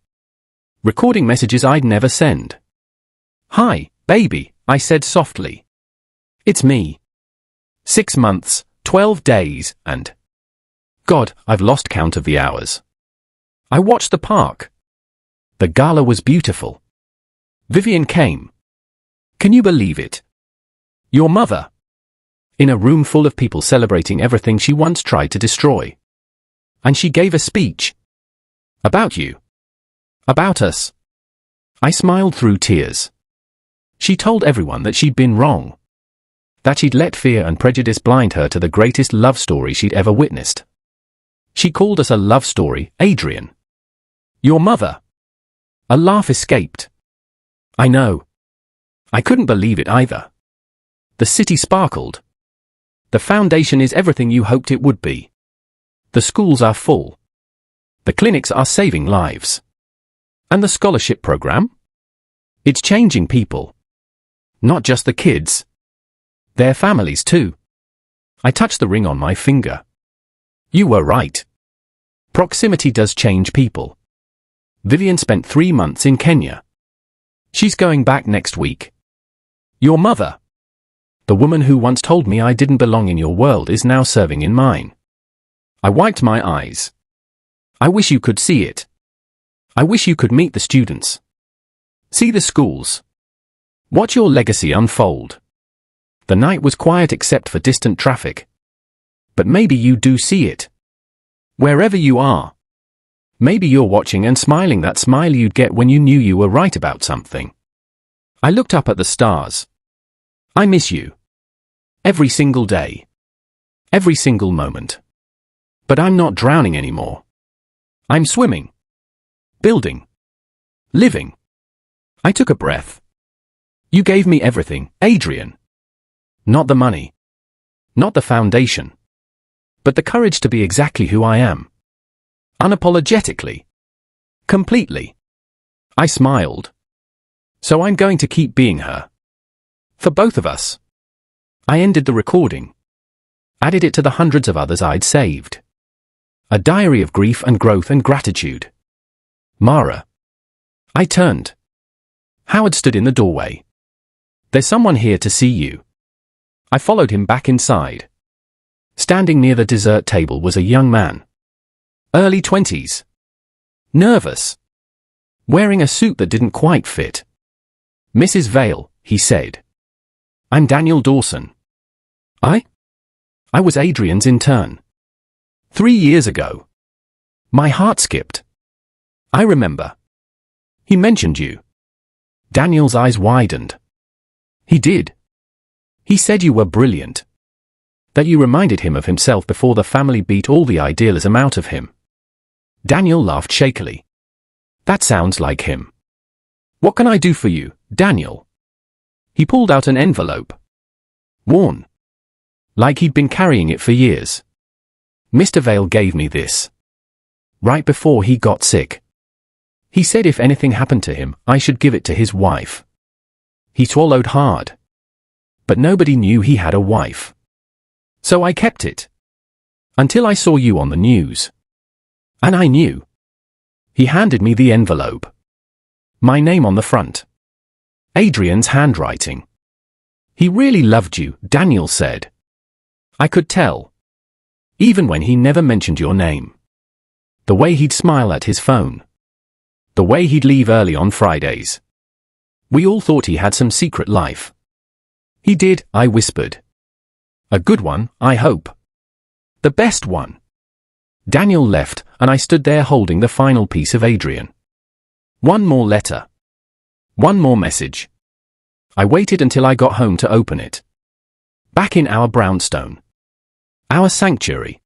Recording messages I'd never send. "Hi, baby," I said softly. "It's me. 6 months, 12 days, and... God, I've lost count of the hours." I watched the park. The gala was beautiful. Vivian came. Can you believe it? Your mother. In a room full of people celebrating everything she once tried to destroy. And she gave a speech. About you. About us. I smiled through tears. She told everyone that she'd been wrong. That she'd let fear and prejudice blind her to the greatest love story she'd ever witnessed. She called us a love story, Adrian. Your mother. A laugh escaped. I know. I couldn't believe it either. The city sparkled. The foundation is everything you hoped it would be. The schools are full. The clinics are saving lives. And the scholarship program? It's changing people. Not just the kids. Their families too. I touched the ring on my finger. You were right. Proximity does change people. Vivian spent 3 months in Kenya. She's going back next week. Your mother. The woman who once told me I didn't belong in your world is now serving in mine. I wiped my eyes. I wish you could see it. I wish you could meet the students. See the schools. Watch your legacy unfold. The night was quiet except for distant traffic. But maybe you do see it. Wherever you are. Maybe you're watching and smiling that smile you'd get when you knew you were right about something. I looked up at the stars. I miss you. Every single day. Every single moment. But I'm not drowning anymore. I'm swimming. Building. Living. I took a breath. You gave me everything, Adrian. Not the money. Not the foundation. But the courage to be exactly who I am. Unapologetically. Completely. I smiled. So I'm going to keep being her. For both of us. I ended the recording. Added it to the hundreds of others I'd saved. A diary of grief and growth and gratitude. Mara. I turned. Howard stood in the doorway. There's someone here to see you. I followed him back inside. Standing near the dessert table was a young man. Early 20s. Nervous. Wearing a suit that didn't quite fit. Mrs. Vale, he said. I'm Daniel Dawson. I was Adrian's intern. 3 years ago. My heart skipped. I remember. He mentioned you. Daniel's eyes widened. He did. He said you were brilliant. That you reminded him of himself before the family beat all the idealism out of him. Daniel laughed shakily. That sounds like him. What can I do for you, Daniel? He pulled out an envelope. Worn. Like he'd been carrying it for years. Mr. Vale gave me this. Right before he got sick. He said if anything happened to him, I should give it to his wife. He swallowed hard. But nobody knew he had a wife. So I kept it. Until I saw you on the news. And I knew. He handed me the envelope. My name on the front. Adrian's handwriting. He really loved you, Daniel said. I could tell. Even when he never mentioned your name. The way he'd smile at his phone. The way he'd leave early on Fridays. We all thought he had some secret life. He did, I whispered. A good one, I hope. The best one. Daniel left, and I stood there holding the final piece of Adrian. One more letter. One more message. I waited until I got home to open it. Back in our brownstone. Our sanctuary.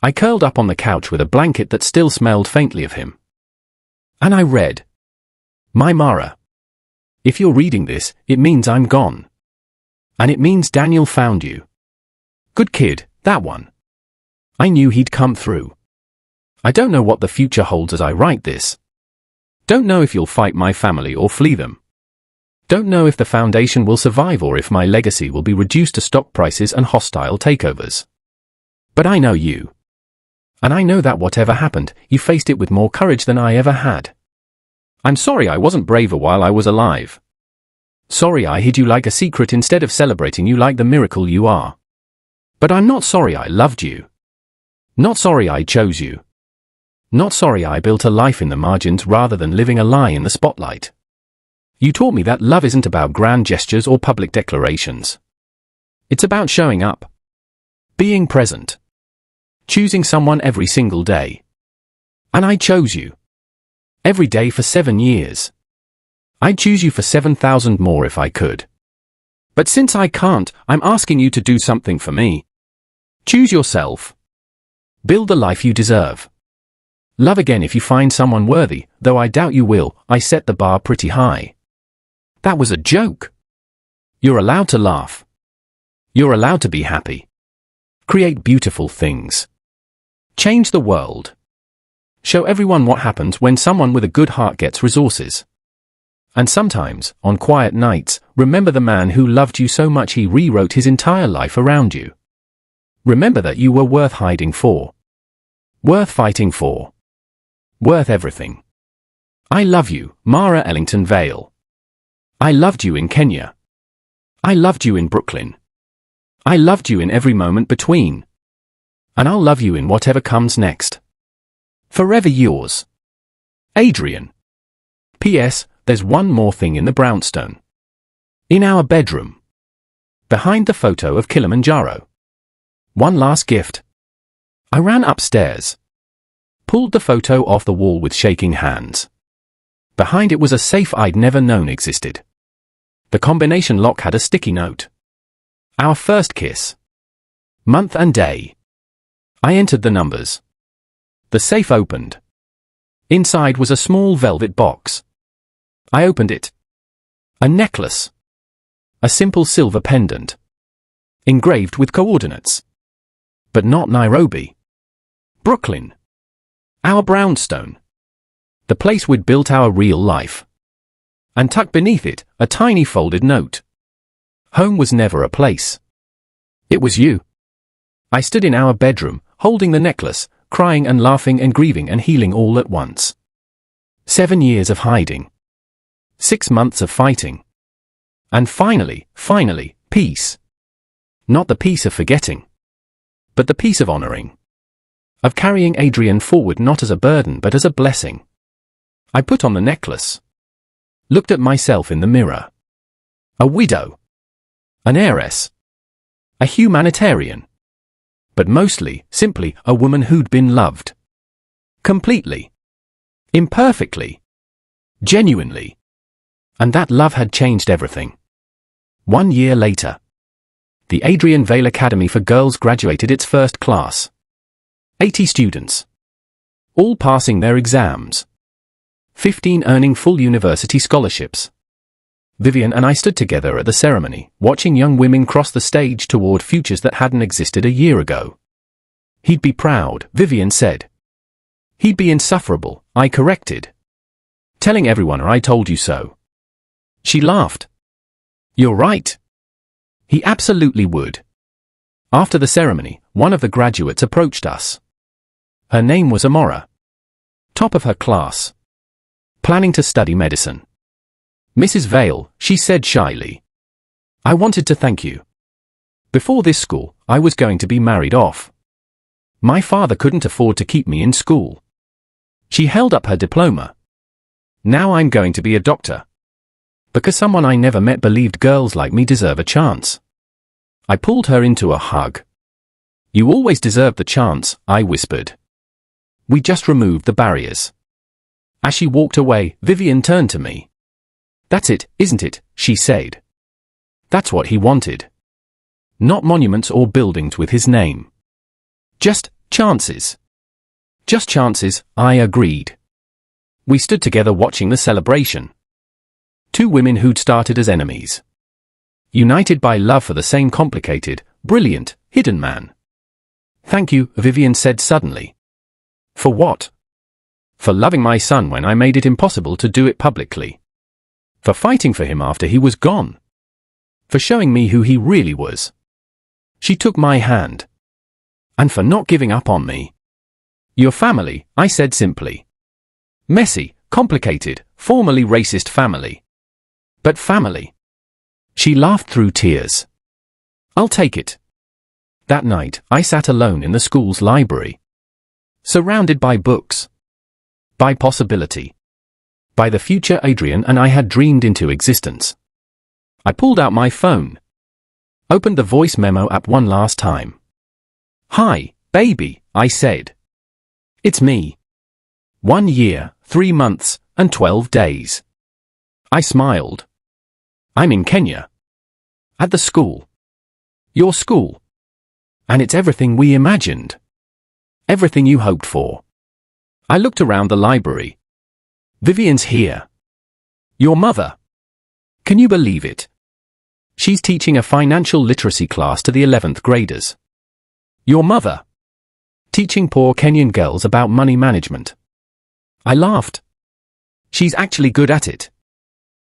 I curled up on the couch with a blanket that still smelled faintly of him. And I read. My Mara. If you're reading this, it means I'm gone. And it means Daniel found you. Good kid, that one. I knew he'd come through. I don't know what the future holds as I write this. Don't know if you'll fight my family or flee them. Don't know if the foundation will survive or if my legacy will be reduced to stock prices and hostile takeovers. But I know you. And I know that whatever happened, you faced it with more courage than I ever had. I'm sorry I wasn't braver while I was alive. Sorry I hid you like a secret instead of celebrating you like the miracle you are. But I'm not sorry I loved you. Not sorry I chose you. Not sorry I built a life in the margins rather than living a lie in the spotlight. You taught me that love isn't about grand gestures or public declarations. It's about showing up. Being present. Choosing someone every single day. And I chose you. Every day for 7 years. I'd choose you for 7,000 more if I could. But since I can't, I'm asking you to do something for me. Choose yourself. Build the life you deserve. Love again if you find someone worthy, though I doubt you will. I set the bar pretty high. That was a joke. You're allowed to laugh. You're allowed to be happy. Create beautiful things. Change the world. Show everyone what happens when someone with a good heart gets resources. And sometimes, on quiet nights, remember the man who loved you so much he rewrote his entire life around you. Remember that you were worth hiding for. Worth fighting for. Worth everything. I love you, Mara Ellington Vale. I loved you in Kenya. I loved you in Brooklyn. I loved you in every moment between. And I'll love you in whatever comes next. Forever yours. Adrian. P.S. There's one more thing in the brownstone. In our bedroom. Behind the photo of Kilimanjaro. One last gift. I ran upstairs. Pulled the photo off the wall with shaking hands. Behind it was a safe I'd never known existed. The combination lock had a sticky note. Our first kiss. Month and day. I entered the numbers. The safe opened. Inside was a small velvet box. I opened it. A necklace. A simple silver pendant. Engraved with coordinates. But not Nairobi. Brooklyn. Our brownstone. The place we'd built our real life. And tucked beneath it, a tiny folded note. Home was never a place. It was you. I stood in our bedroom, holding the necklace, crying and laughing and grieving and healing all at once. 7 years of hiding. 6 months of fighting. And finally, peace. Not the peace of forgetting. But the peace of honoring. Of carrying Adrian forward not as a burden but as a blessing. I put on the necklace. Looked at myself in the mirror. A widow. An heiress. A humanitarian. But mostly, simply, a woman who'd been loved. Completely. Imperfectly. Genuinely. And that love had changed everything. 1 year later. The Adrian Vale Academy for Girls graduated its first class. 80 students. All passing their exams. 15 earning full university scholarships. Vivian and I stood together at the ceremony, watching young women cross the stage toward futures that hadn't existed a year ago. He'd be proud, Vivian said. He'd be insufferable, I corrected. Telling everyone I told you so. She laughed. You're right. He absolutely would. After the ceremony, one of the graduates approached us. Her name was Amora. Top of her class. Planning to study medicine. Mrs. Vale, she said shyly. I wanted to thank you. Before this school, I was going to be married off. My father couldn't afford to keep me in school. She held up her diploma. Now I'm going to be a doctor. Because someone I never met believed girls like me deserve a chance. I pulled her into a hug. You always deserved the chance, I whispered. We just removed the barriers. As she walked away, Vivian turned to me. That's it, isn't it? She said. That's what he wanted. Not monuments or buildings with his name. Just chances. Just chances, I agreed. We stood together watching the celebration. Two women who'd started as enemies. United by love for the same complicated, brilliant, hidden man. Thank you, Vivian said suddenly. For what? For loving my son when I made it impossible to do it publicly. For fighting for him after he was gone. For showing me who he really was. She took my hand. And for not giving up on me. Your family, I said simply. Messy, complicated, formerly racist family. But family. She laughed through tears. I'll take it. That night, I sat alone in the school's library. Surrounded by books. By possibility. By the future Adrian and I had dreamed into existence. I pulled out my phone. Opened the voice memo app one last time. Hi, baby, I said. It's me. 1 year, 3 months, and 12 days. I smiled. I'm in Kenya. At the school. Your school. And it's everything we imagined. Everything you hoped for. I looked around the library. Vivian's here. Your mother. Can you believe it? She's teaching a financial literacy class to the 11th graders. Your mother. Teaching poor Kenyan girls about money management. I laughed. She's actually good at it.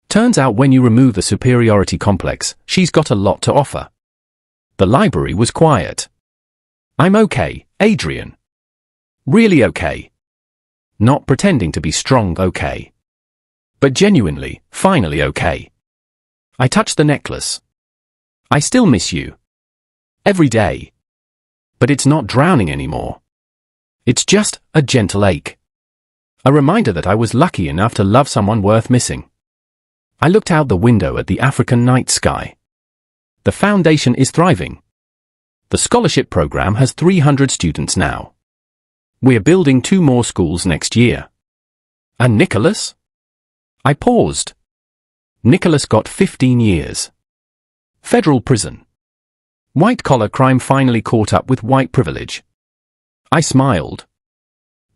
Turns out when you remove the superiority complex, she's got a lot to offer. The library was quiet. I'm okay, Adrian. Really okay. Not pretending to be strong okay. But genuinely, finally okay. I touched the necklace. I still miss you. Every day. But it's not drowning anymore. It's just a gentle ache. A reminder that I was lucky enough to love someone worth missing. I looked out the window at the African night sky. The foundation is thriving. The scholarship program has 300 students now. We're building 2 more schools next year. And Nicholas? I paused. Nicholas got 15 years. Federal prison. White-collar crime finally caught up with white privilege. I smiled.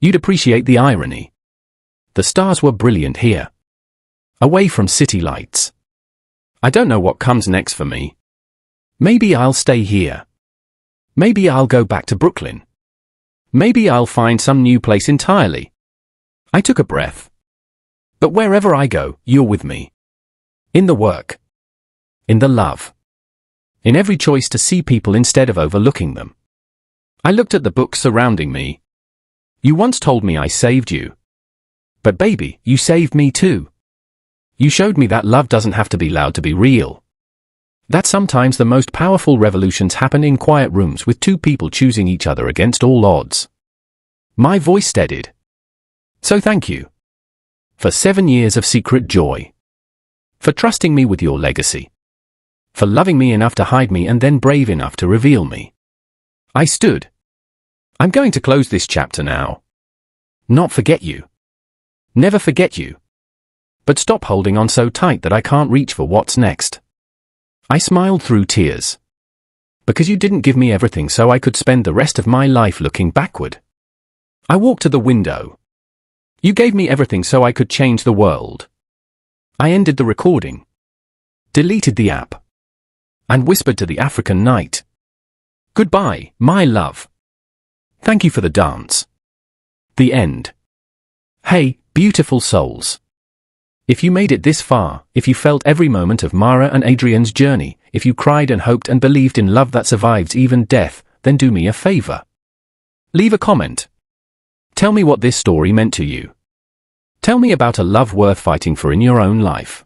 You'd appreciate the irony. The stars were brilliant here. Away from city lights. I don't know what comes next for me. Maybe I'll stay here. Maybe I'll go back to Brooklyn. Maybe I'll find some new place entirely. I took a breath. But wherever I go, you're with me. In the work. In the love. In every choice to see people instead of overlooking them. I looked at the books surrounding me. You once told me I saved you. But baby, you saved me too. You showed me that love doesn't have to be loud to be real. That sometimes the most powerful revolutions happen in quiet rooms with 2 people choosing each other against all odds. My voice steadied. So thank you. For 7 years of secret joy. For trusting me with your legacy. For loving me enough to hide me and then brave enough to reveal me. I stood. I'm going to close this chapter now. Not forget you. Never forget you. But stop holding on so tight that I can't reach for what's next. I smiled through tears. Because you didn't give me everything so I could spend the rest of my life looking backward. I walked to the window. You gave me everything so I could change the world. I ended the recording. Deleted the app. And whispered to the African night. Goodbye, my love. Thank you for the dance. The end. Hey, beautiful souls. If you made it this far, if you felt every moment of Mara and Adrian's journey, if you cried and hoped and believed in love that survives even death, then do me a favor. Leave a comment. Tell me what this story meant to you. Tell me about a love worth fighting for in your own life.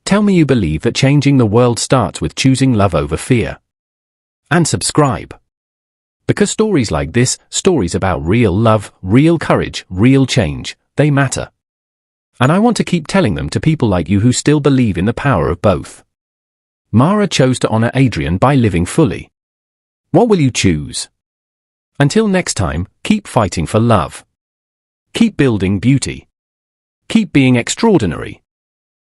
Tell me you believe that changing the world starts with choosing love over fear. And subscribe. Because stories like this, stories about real love, real courage, real change, they matter. And I want to keep telling them to people like you who still believe in the power of both. Mara chose to honor Adrian by living fully. What will you choose? Until next time, keep fighting for love. Keep building beauty. Keep being extraordinary.